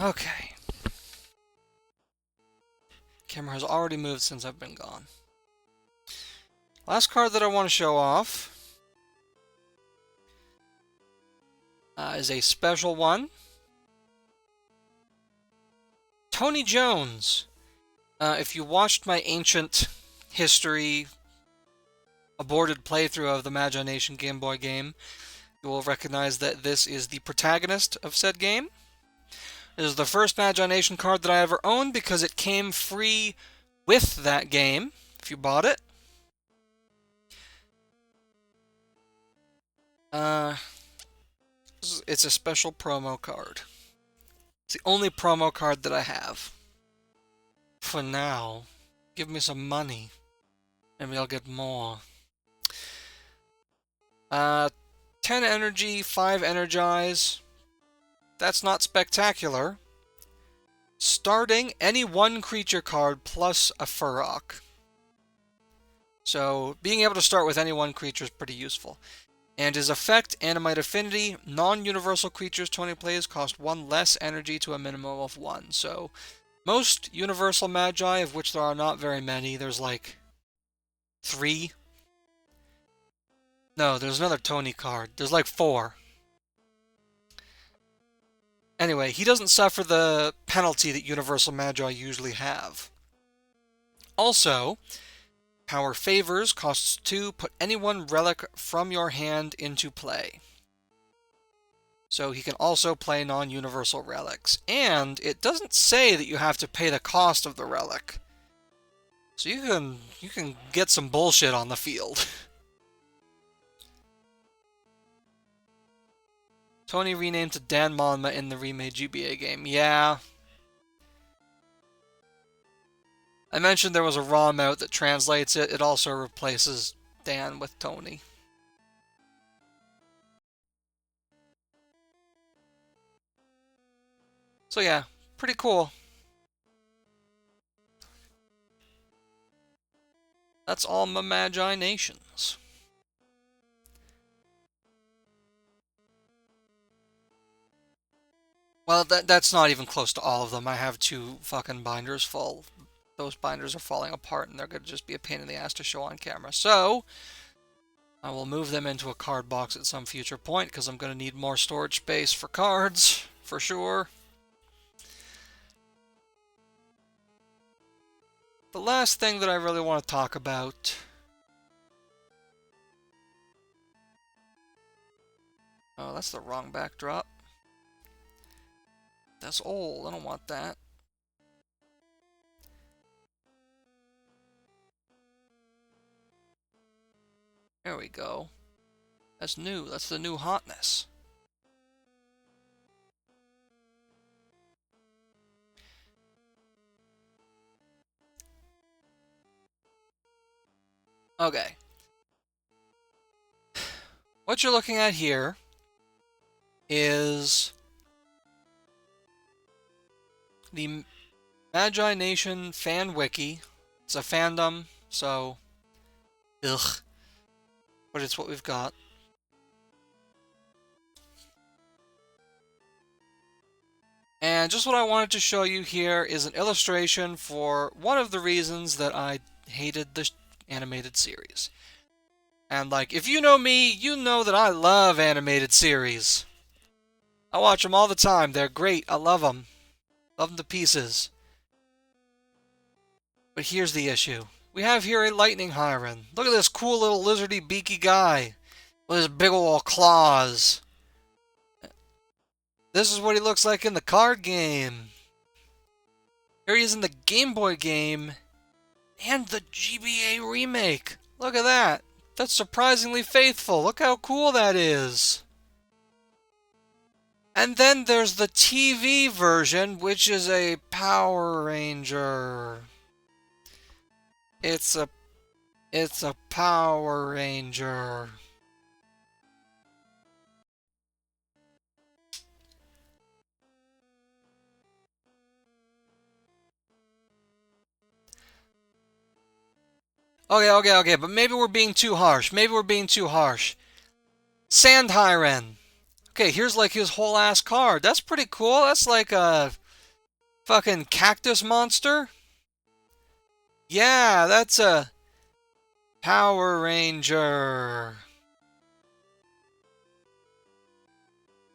Okay. Camera has already moved since I've been gone. Last card that I want to show off is a special one. Tony Jones. If you watched my ancient history aborted playthrough of the Magi-Nation Game Boy game, you will recognize that this is the protagonist of said game. This is the first Magi-Nation card that I ever owned because it came free with that game, if you bought it. It's a special promo card. It's the only promo card that I have. For now. Give me some money. Maybe I'll get more. 10 energy, 5 energize. That's not spectacular. Starting any one creature card plus a Furrock. So, being able to start with any one creature is pretty useful. And his effect, Animite Affinity, non-universal creatures Tony plays cost 1 less energy to a minimum of 1. So, most universal Magi, of which there are not very many, there's like 3, No, there's another Tony card. There's like 4. Anyway, he doesn't suffer the penalty that Universal Magi usually have. Also, Power Favors costs 2. Put any one relic from your hand into play. So he can also play non-universal relics. And it doesn't say that you have to pay the cost of the relic. So you can get some bullshit on the field. Tony renamed to Dan Monma in the remade GBA game. Yeah. I mentioned there was a ROM out that translates it. It also replaces Dan with Tony. So yeah, pretty cool. That's all my Magi-Nations. Well, that's not even close to all of them. I have 2 fucking binders full. Those binders are falling apart and they're going to just be a pain in the ass to show on camera. So, I will move them into a card box at some future point because I'm going to need more storage space for cards, for sure. The last thing that I really want to talk about... Oh, that's the wrong backdrop. That's old. I don't want that. There we go. That's new. That's the new hotness. Okay. What you're looking at here is the Magi-Nation fan wiki. It's a fandom, so... Ugh. But it's what we've got. And just what I wanted to show you here is an illustration for one of the reasons that I hated the animated series. And like, if you know me, you know that I love animated series. I watch them all the time. They're great. I love them. Love them to pieces. But here's the issue. We have here a lightning hyren. Look at this cool little lizardy beaky guy with his big ol' claws. This is what he looks like in the card game. Here he is in the Game Boy game and the GBA remake. Look at that. That's surprisingly faithful. Look how cool that is. And then there's the TV version, which is a Power Ranger. It's a Power Ranger. Okay, but maybe we're being too harsh. Sand Hyren. Okay, here's like his whole ass card. That's pretty cool. That's like a fucking cactus monster. Yeah, that's a Power Ranger.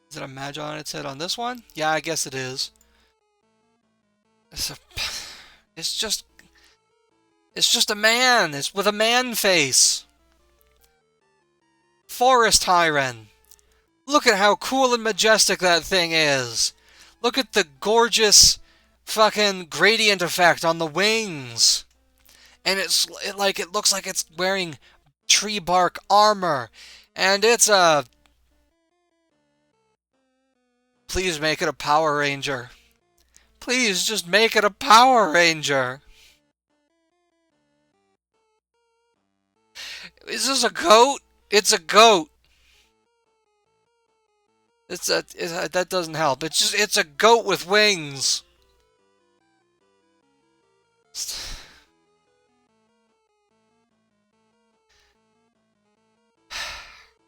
Is it a Magi on its head on this one? Yeah, I guess it is. It's just a man. It's with a man face. Forest Hyren. Look at how cool and majestic that thing is. Look at the gorgeous fucking gradient effect on the wings. And it looks like it's wearing tree bark armor. And it's a... Please make it a Power Ranger. Please just make it a Power Ranger. Is this a goat? It's a goat. That doesn't help. It's a goat with wings.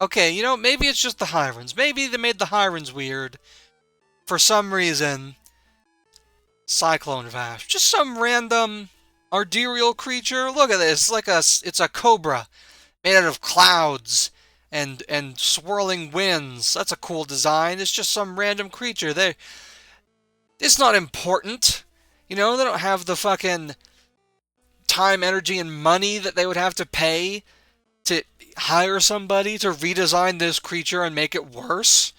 Okay, you know, maybe it's just the Hyrens. Maybe they made the Hyrens weird. For some reason. Cyclone Vash. Just some random arterial creature. Look at this. It's a cobra. Made out of clouds. and swirling winds. That's a cool design. It's just some random creature. It's not important. You know, they don't have the fucking time, energy, and money that they would have to pay to hire somebody to redesign this creature and make it worse.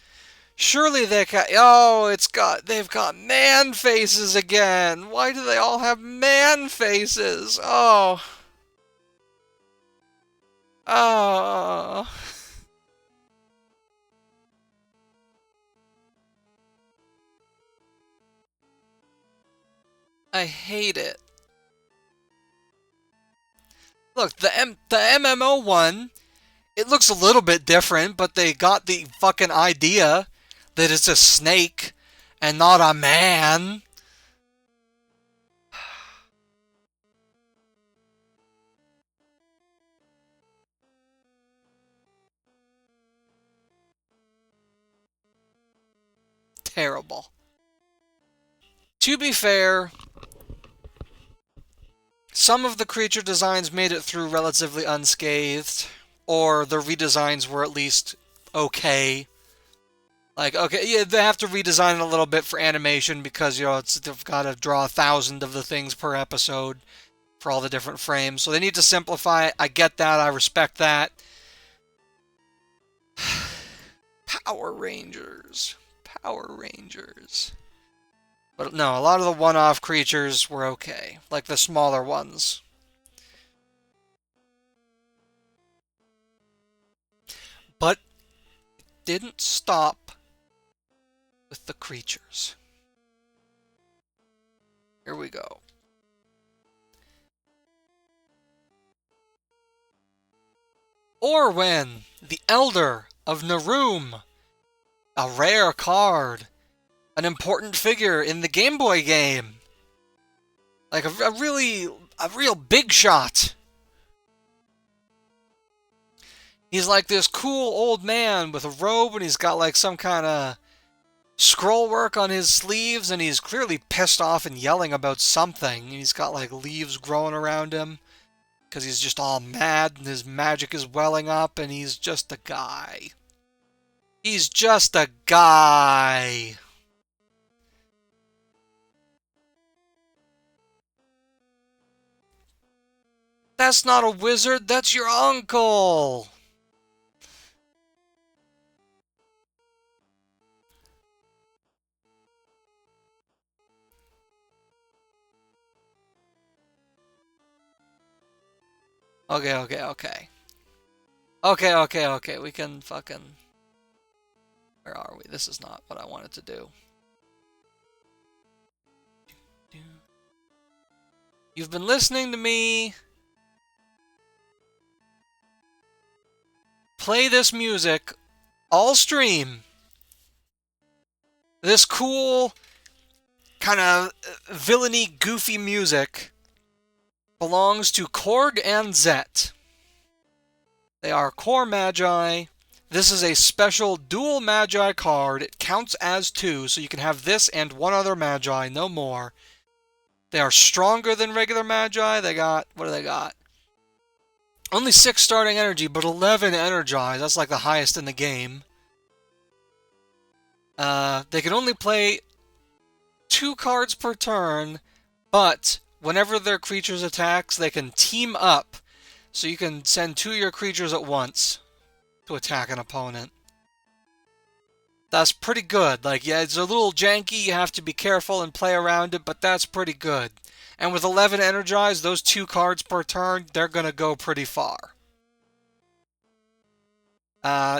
Surely they've got man faces again. Why do they all have man faces? Oh. I hate it. Look, the MMO one, it looks a little bit different, but they got the fucking idea that it's a snake and not a man. Terrible. To be fair, some of the creature designs made it through relatively unscathed, or the redesigns were at least okay. Like, okay, yeah, they have to redesign it a little bit for animation because, they've got to draw 1,000 of the things per episode for all the different frames. So they need to simplify it. I get that. I respect that. Power Rangers. Power Rangers. But no, a lot of the one-off creatures were okay. Like the smaller ones. But it didn't stop with the creatures. Here we go. Orwen, the Elder of Narum. A rare card. An important figure in the Game Boy game. Like a real big shot. He's like this cool old man with a robe, and he's got like some kind of scroll work on his sleeves, and he's clearly pissed off and yelling about something. And he's got like leaves growing around him because he's just all mad and his magic is welling up, and he's just a guy. He's just a guy. That's not a wizard, that's your uncle. Okay. Okay. We can fucking... Where are we? This is not what I wanted to do. You've been listening to me play this music all stream. This cool, kind of villainy, goofy music belongs to Korg and Zet. They are core Magi. This is a special dual Magi card. It counts as 2, so you can have this and one other Magi, no more. They are stronger than regular Magi. They got, what do they got? Only 6 starting energy, but 11 energized. That's like the highest in the game. They can only play 2 cards per turn, but whenever their creatures attacks, they can team up. So you can send 2 of your creatures at once to attack an opponent. That's pretty good. Like, yeah, it's a little janky. You have to be careful and play around it, but that's pretty good. And with 11 energized, those 2 cards per turn, they're going to go pretty far.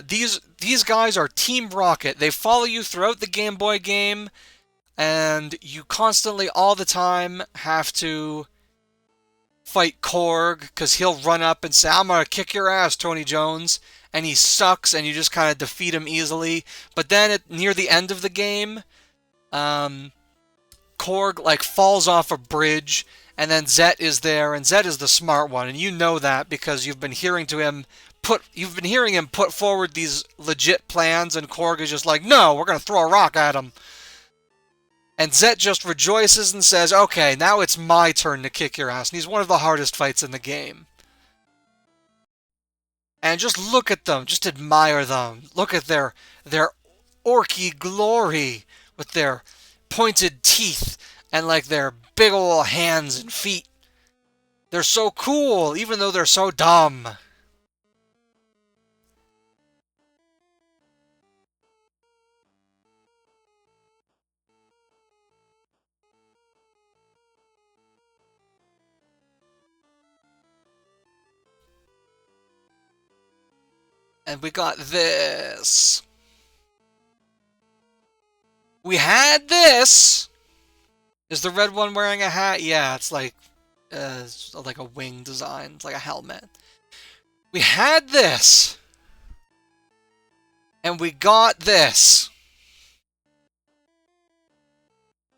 These guys are Team Rocket. They follow you throughout the Game Boy game, and you constantly, all the time, have to fight Korg, because he'll run up and say, I'm going to kick your ass, Tony Jones. And he sucks, and you just kind of defeat him easily. But then near the end of the game, Korg like falls off a bridge, and then Zet is there, and Zet is the smart one, and you know that because you've been hearing him put forward these legit plans, and Korg is just like, no, we're gonna throw a rock at him. And Zet just rejoices and says, okay, now it's my turn to kick your ass. And he's one of the hardest fights in the game. And just look at them, just admire them. Look at their orky glory with their pointed teeth and like their big ol' hands and feet. They're so cool, even though they're so dumb. And we got this. We had this. Is the red one wearing a hat? Yeah, it's like a wing design. It's like a helmet. We had this. And we got this.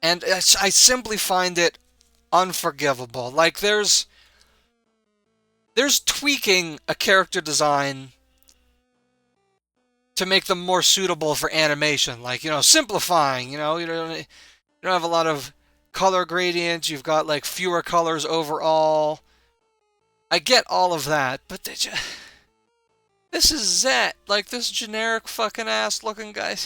And I simply find it unforgivable. Like there's tweaking a character design to make them more suitable for animation. Like, simplifying, you don't have a lot of color gradients, you've got like fewer colors overall. I get all of that, but this is Zet, like this generic fucking ass looking guy.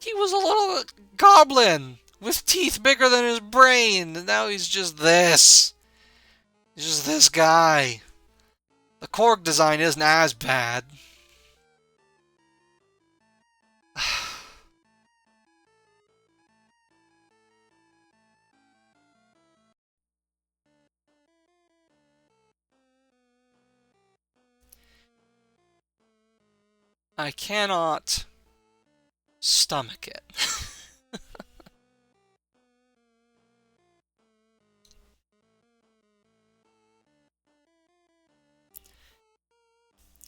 He was a little goblin with teeth bigger than his brain, and now he's just this. He's just this guy. The Korg design isn't as bad. I cannot stomach it.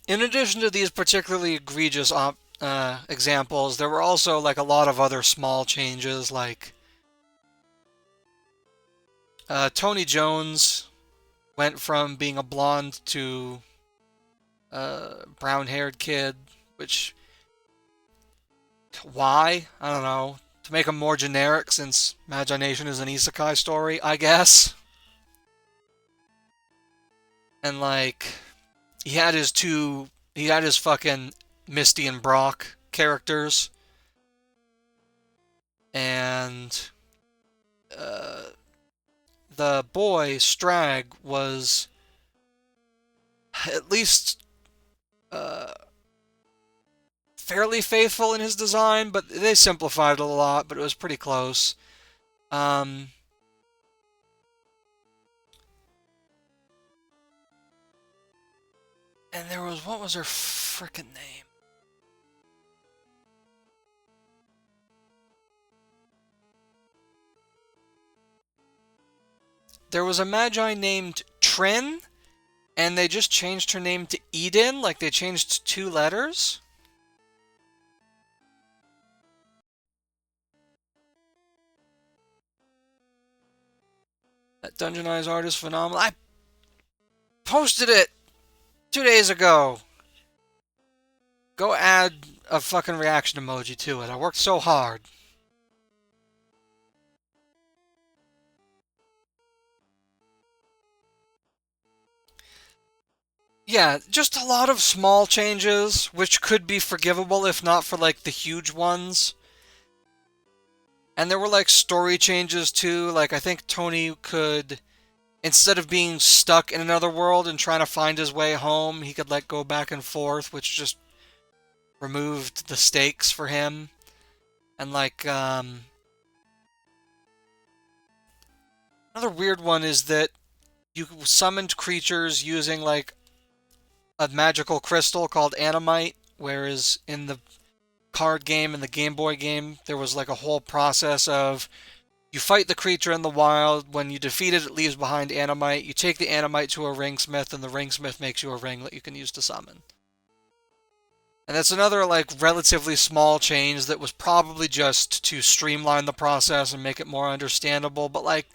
In addition to these particularly egregious examples, there were also like a lot of other small changes, like Tony Jones went from being a blonde to a brown-haired kid, which why? I don't know. To make him more generic, since Magi-Nation is an isekai story, I guess. And like, he had his fucking Misty and Brock characters, and uh, the boy Strag was at least uh, fairly faithful in his design, but they simplified it a lot, but it was pretty close. Um, and there was, what was her frickin' name? There was a Magi named Trin, and they just changed her name to Eden, like they changed 2 letters. That Dungeon Eyes art is phenomenal. I posted it 2 days ago. Go add a fucking reaction emoji to it. I worked so hard. Yeah, just a lot of small changes, which could be forgivable if not for like the huge ones. And there were like story changes too. Like I think Tony could, instead of being stuck in another world and trying to find his way home, he could like go back and forth, which just removed the stakes for him. And like another weird one is that you summoned creatures using like a magical crystal called Animite, whereas in the card game and the Game Boy game, there was like a whole process of you fight the creature in the wild. When you defeat it, it leaves behind Animite. You take the Animite to a ringsmith, and the ringsmith makes you a ring that you can use to summon. And that's another like relatively small change that was probably just to streamline the process and make it more understandable. But like,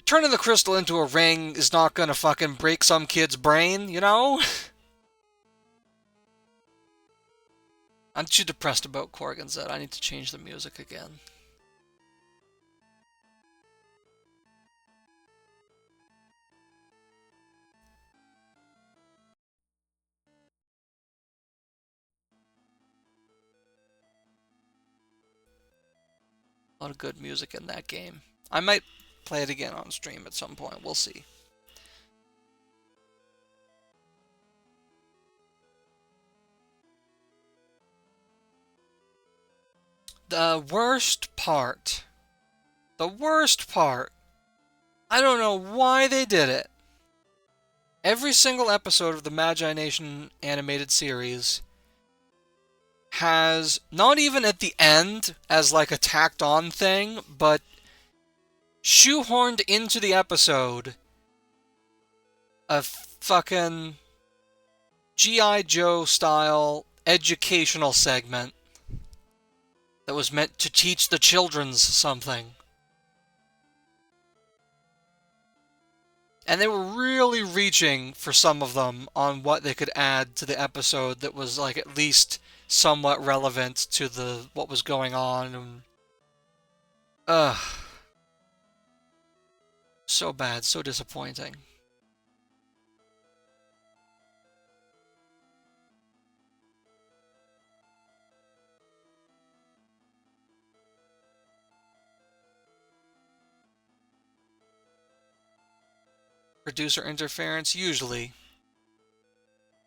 turning the crystal into a ring is not gonna fucking break some kid's brain, you know? I'm too depressed about Corgan Zed. I need to change the music again. A lot of good music in that game. I might play it again on stream at some point. We'll see. The worst part. The worst part. I don't know why they did it. Every single episode of the Magi-Nation animated series has, not even at the end as like a tacked on thing, but shoehorned into the episode a fucking G.I. Joe style educational segment that was meant to teach the children's something. And they were really reaching for some of them on what they could add to the episode that was like at least somewhat relevant to the what was going on. And, so bad, so disappointing. Producer interference, usually.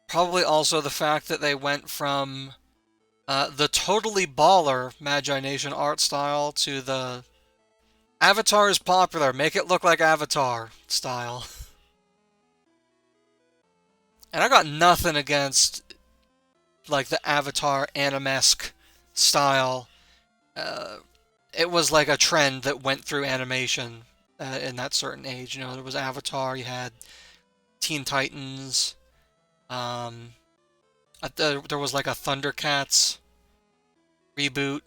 Probably also the fact that they went from the totally baller Magi-Nation art style to the Avatar is popular, make it look like Avatar style. And I got nothing against like the Avatar animesque style. It was like a trend that went through animation in that certain age. You know, there was Avatar, you had Teen Titans, there was like a Thundercats reboot.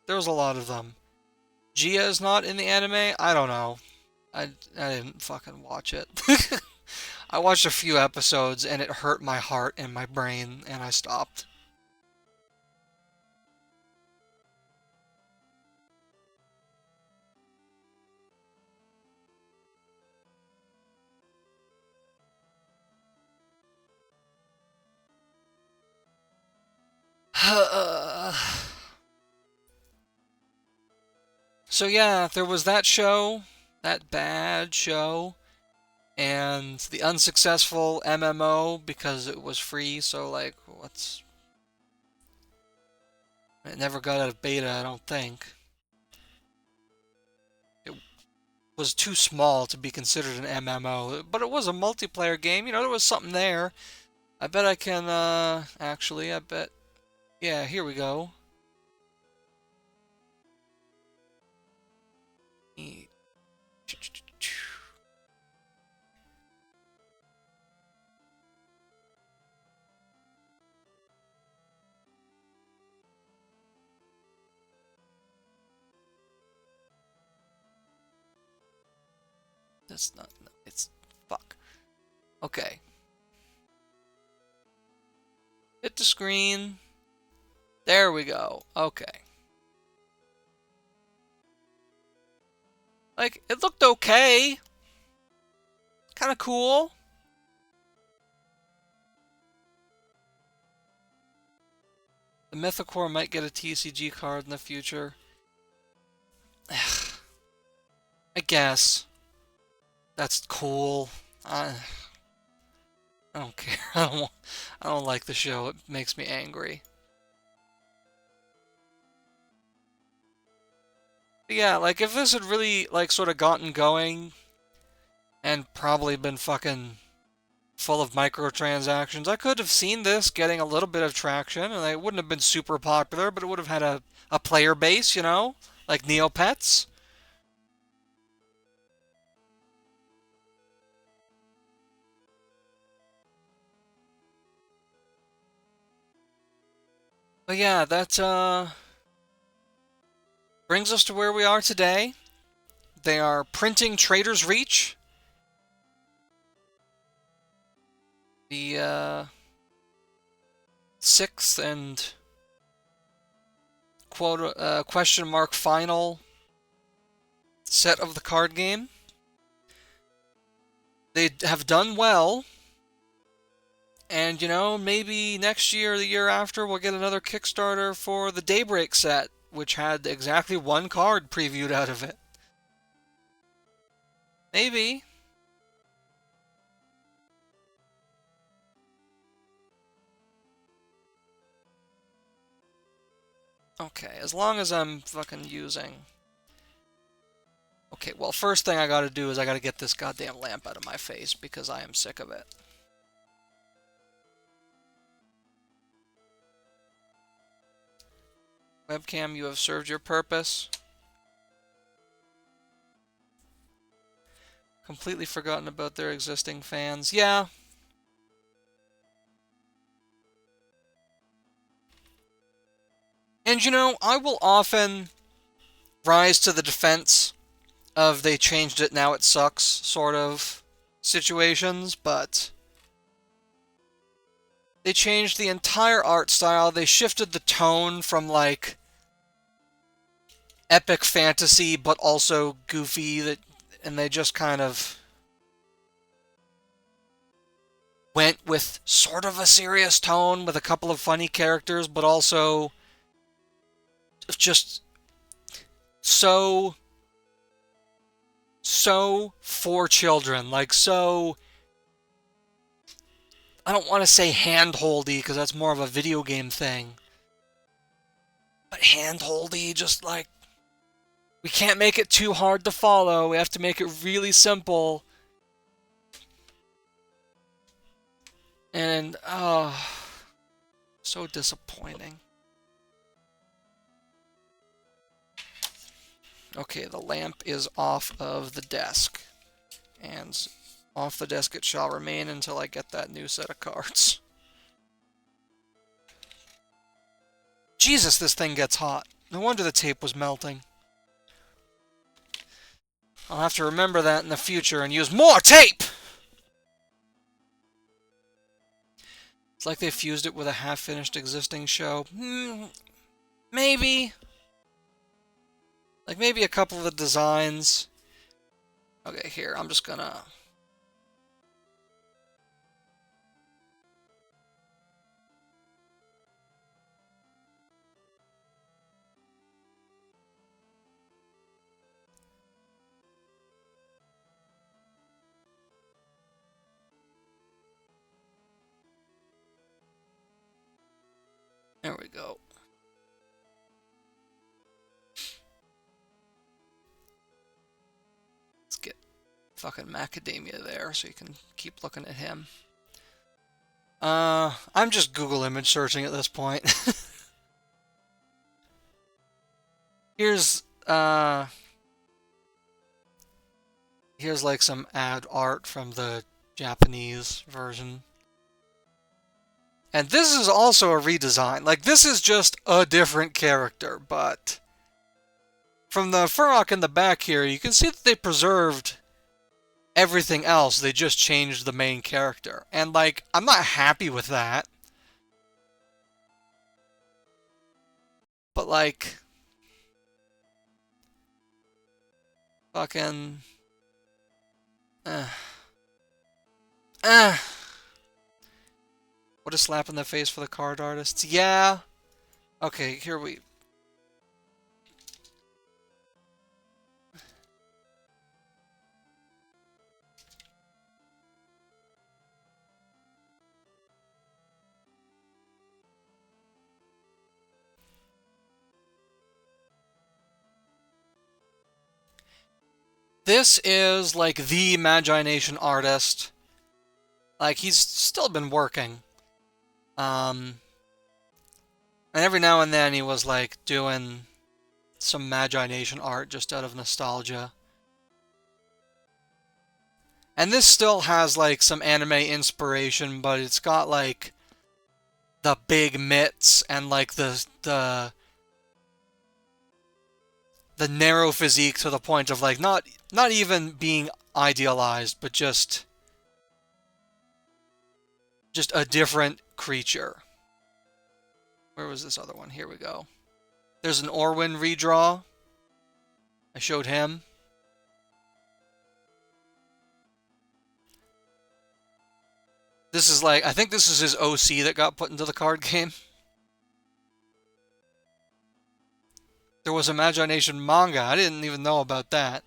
There was a lot of them. Gia is not in the anime? I don't know. I didn't fucking watch it. I watched a few episodes and it hurt my heart and my brain and I stopped. So yeah, there was that show, that bad show, and the unsuccessful MMO because it was free, so like, what's... It never got out of beta, I don't think. It was too small to be considered an MMO, but it was a multiplayer game, you know, there was something there. I bet I can, actually, I bet... Yeah, here we go. That's not... No, it's... Fuck. Okay. Hit the screen. There we go. Okay. Like, it looked okay. Kind of cool. The Mythocore might get a TCG card in the future. I guess. That's cool. I don't care. I don't like the show. It makes me angry. But yeah, like if this had really like sort of gotten going and probably been fucking full of microtransactions, I could have seen this getting a little bit of traction, and it wouldn't have been super popular, but it would have had a player base, you know, like Neopets. But yeah, that brings us to where we are today. They are printing Trader's Reach. The sixth and question mark final set of the card game. They have done well, And, you know, maybe next year or the year after we'll get another Kickstarter for the Daybreak set, which had exactly one card previewed out of it. Maybe. Okay, as long as I'm fucking using... Okay, well, first thing I gotta do is I gotta get this goddamn lamp out of my face because I am sick of it. Webcam, you have served your purpose. Completely forgotten about their existing fans. Yeah. And you know, I will often rise to the defense of they changed it, now it sucks sort of situations, but they changed the entire art style. They shifted the tone from like epic fantasy but also goofy, and they just kind of went with sort of a serious tone with a couple of funny characters, but also just so for children, like so, I don't want to say hand-holdy because that's more of a video game thing, but hand-holdy, just like, we can't make it too hard to follow, we have to make it really simple, and so disappointing. Okay, the lamp is off of the desk, and off the desk it shall remain until I get that new set of cards. Jesus, this thing gets hot. No wonder the tape was melting. I'll have to remember that in the future and use more tape! It's like they fused it with a half-finished existing show. Maybe. Like, maybe a couple of the designs. Okay, here, I'm just gonna... There we go. Let's get fucking Macadamia there so you can keep looking at him. I'm just Google image searching at this point. Here's like some ad art from the Japanese version. And this is also a redesign. Like, this is just a different character, but from the Furrock in the back here, you can see that they preserved everything else. They just changed the main character. And, like, I'm not happy with that. But, like, fucking... What a slap in the face for the card artists. Yeah. Okay, here we... This is, like, the Magi-Nation artist. Like, he's still been working. And every now and then he was, like, doing some Magi-Nation art just out of nostalgia. And this still has, like, some anime inspiration, but it's got, like, the big mitts and, like, the narrow physique to the point of, like, not even being idealized, but just a different creature. Where was this other one? Here we go. There's an Orwin redraw. I showed him. This is like, I think this is his OC that got put into the card game. There was a Magi-Nation manga. I didn't even know about that.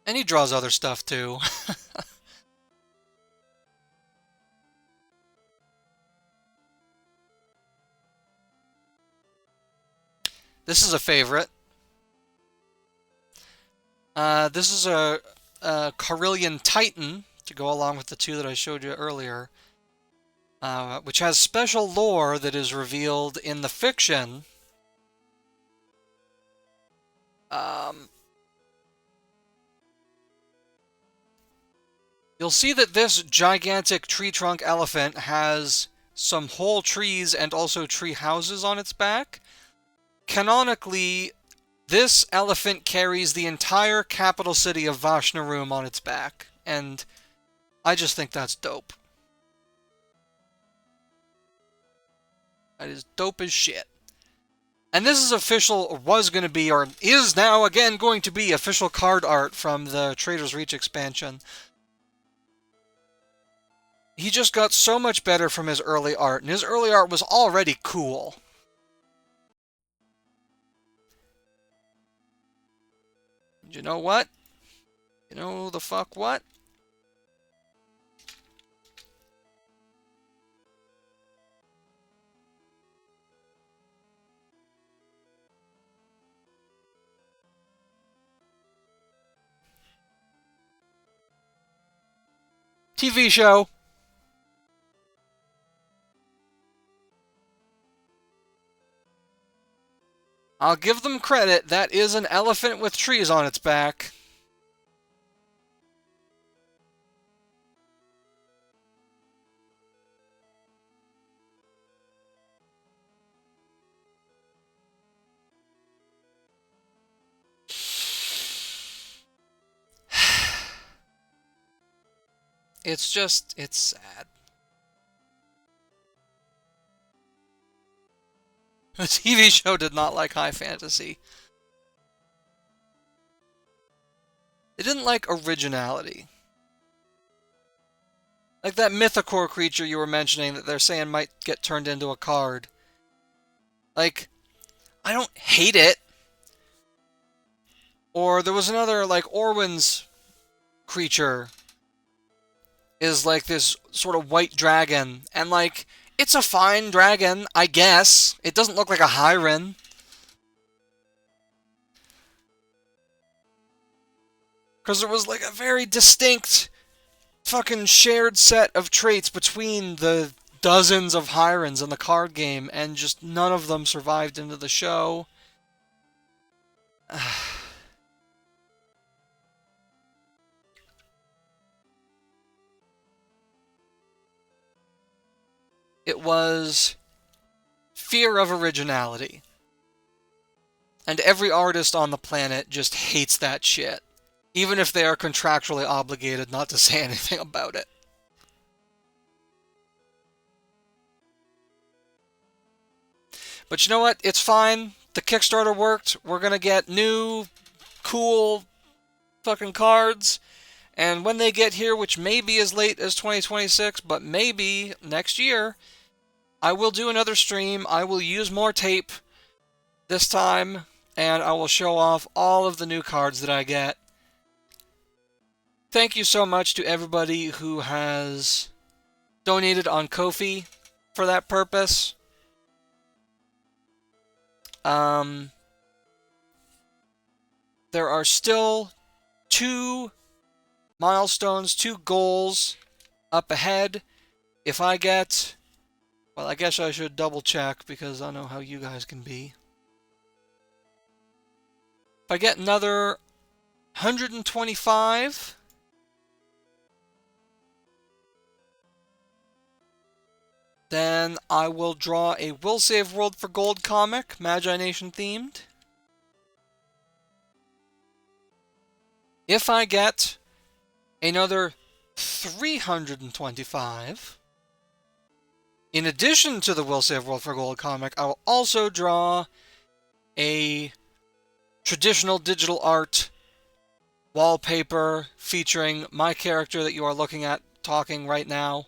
And he draws other stuff too. This is a favorite. This is a Carillion Titan to go along with the two that I showed you earlier, which has special lore that is revealed in the fiction. You'll see that this gigantic tree trunk elephant has some whole trees and also tree houses on its back. Canonically, this elephant carries the entire capital city of Vashnarum on its back, and I just think that's dope. That is dope as shit. And this is official, was going to be, or is now again going to be official card art from the Trader's Reach expansion. He just got so much better from his early art, and his early art was already cool. You know what? You know the fuck what? TV show. I'll give them credit, that is an elephant with trees on its back. It's just, it's sad. The TV show did not like high fantasy. They didn't like originality. Like that Mythocore creature you were mentioning that they're saying might get turned into a card. Like, I don't hate it. Or there was another, like, Orwin's creature is like this sort of white dragon. And, like, it's a fine dragon, I guess. It doesn't look like a Hyren. Because there was, like, a very distinct fucking shared set of traits between the dozens of Hyrens in the card game, and just none of them survived into the show. It was fear of originality. And every artist on the planet just hates that shit, even if they are contractually obligated not to say anything about it. But you know what? It's fine. The Kickstarter worked. We're gonna get new, cool fucking cards. And when they get here, which may be as late as 2026, but maybe next year, I will do another stream. I will use more tape this time, and I will show off all of the new cards that I get. Thank you so much to everybody who has donated on Ko-fi for that purpose. There are still 2 milestones, 2 goals up ahead. If I get... Well, I guess I should double check because I know how you guys can be. If I get another 125... then I will draw a Will Save World for Gold comic, Magi-Nation themed. If I get another 325, in addition to the Will Save World for Gold comic, I will also draw a traditional digital art wallpaper featuring my character that you are looking at talking right now,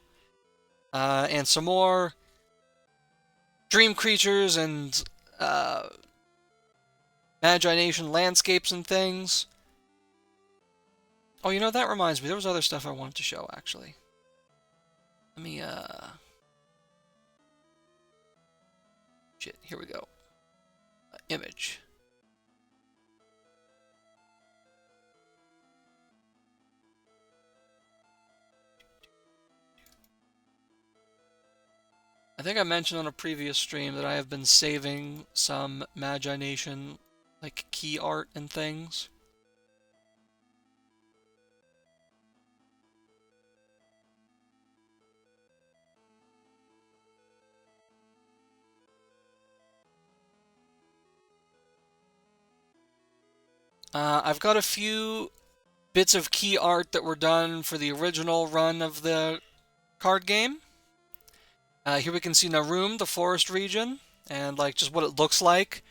and some more dream creatures and Magi-Nation landscapes and things. Oh, you know, that reminds me, there was other stuff I wanted to show, actually. Let me, shit, here we go. Image. I think I mentioned on a previous stream that I have been saving some Magi-Nation, like, key art and things. I've got a few bits of key art that were done for the original run of the card game. Here we can see Narum, the forest region, and like just what it looks like,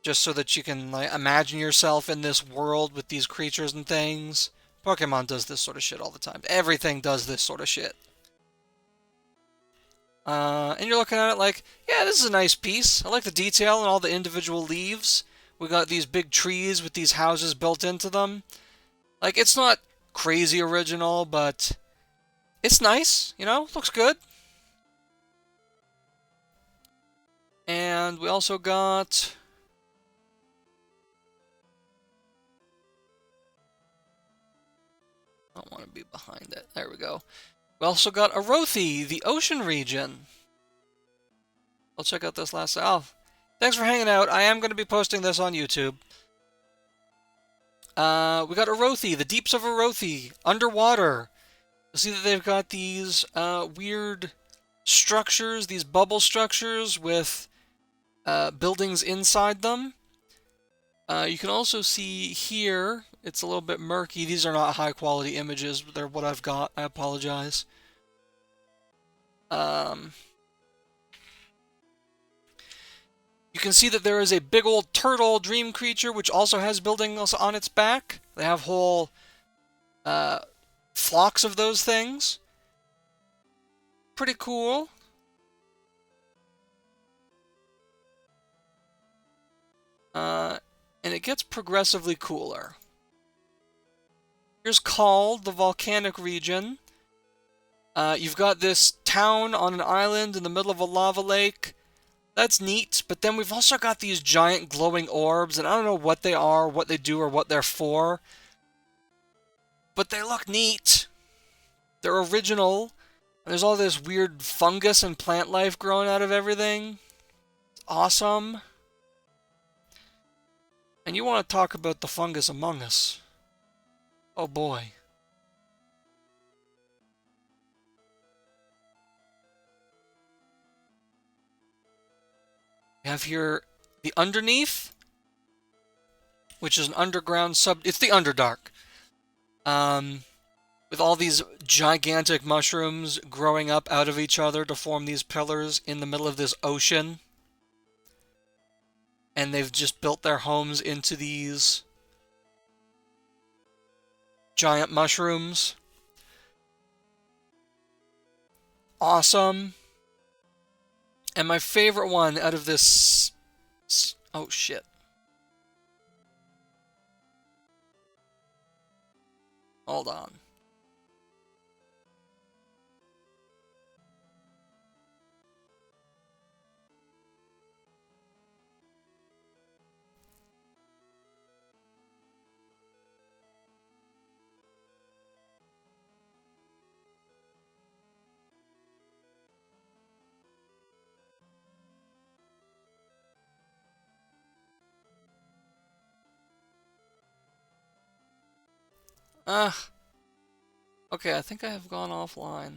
just so that you can like imagine yourself in this world with these creatures and things. Pokemon does this sort of shit all the time. Everything does this sort of shit. And you're looking at it like, yeah, this is a nice piece. I like the detail and all the individual leaves. We got these big trees with these houses built into them. Like, it's not crazy original, but it's nice, you know? Looks good. And we also got... I don't want to be behind it. There we go. We also got Arothi, the ocean region. I'll check out this last... Oh, thanks for hanging out. I am going to be posting this on YouTube. We got Arothi, the deeps of Arothi, underwater. You'll see that they've got these weird structures, these bubble structures with buildings inside them. You can also see here, it's a little bit murky. These are not high quality images, but they're what I've got. I apologize. You can see that there is a big old turtle dream creature, which also has buildings on its back. They have whole flocks of those things. Pretty cool. And it gets progressively cooler. Here's Called, the volcanic region. You've got this town on an island in the middle of a lava lake. That's neat, but then we've also got these giant glowing orbs, and I don't know what they are, what they do, or what they're for. But they look neat. They're original. And there's all this weird fungus and plant life growing out of everything. It's awesome. And you want to talk about the fungus among us. Oh boy. We have here the Underneath, which is an underground sub... It's the Underdark. With all these gigantic mushrooms growing up out of each other to form these pillars in the middle of this ocean. And they've just built their homes into these giant mushrooms. Awesome. And my favorite one out of this... Oh, shit. Hold on. Okay, I think I have gone offline.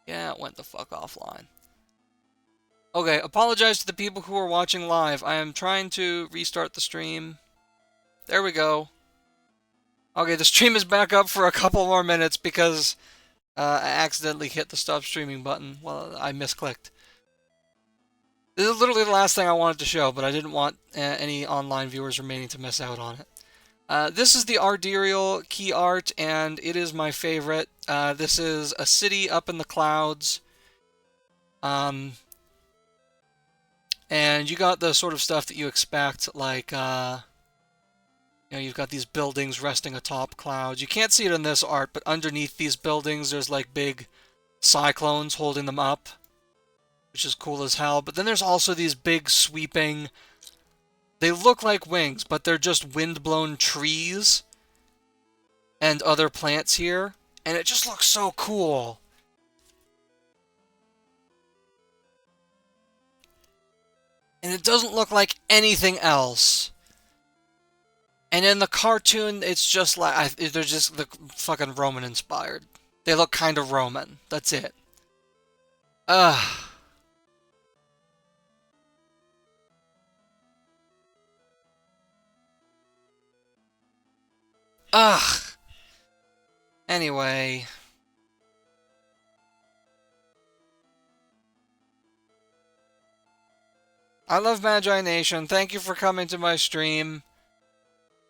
Yeah, it went the fuck offline. Okay, apologize to the people who are watching live. I am trying to restart the stream. There we go. Okay, the stream is back up for a couple more minutes because I accidentally hit the stop streaming button. Well, I misclicked. This is literally the last thing I wanted to show, but I didn't want any online viewers remaining to miss out on it. This is the Arderial key art, and it is my favorite. This is a city up in the clouds. And you got the sort of stuff that you expect, like, you've got these buildings resting atop clouds. You can't see it in this art, but underneath these buildings, there's like big cyclones holding them up, which is cool as hell. But then there's also these big sweeping, they look like wings, but they're just wind-blown trees and other plants here, and it just looks so cool. And it doesn't look like anything else. And in the cartoon, it's just like, they're just the fucking Roman inspired. They look kind of Roman. That's it. Ugh. Ugh. Anyway. I love Magi-Nation. Thank you for coming to my stream.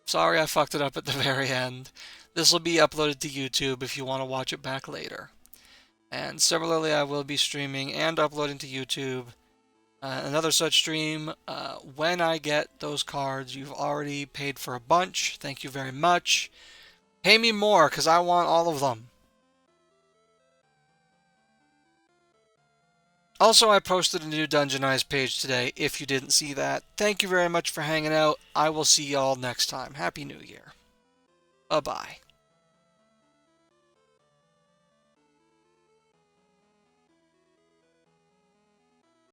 Sorry I fucked it up at the very end. This will be uploaded to YouTube if you want to watch it back later. And similarly, I will be streaming and uploading to YouTube another such stream when I get those cards. You've already paid for a bunch. Thank you very much. Pay me more, because I want all of them. Also, I posted a new Dungeonize page today, if you didn't see that. Thank you very much for hanging out. I will see y'all next time. Happy New Year. Bye-bye.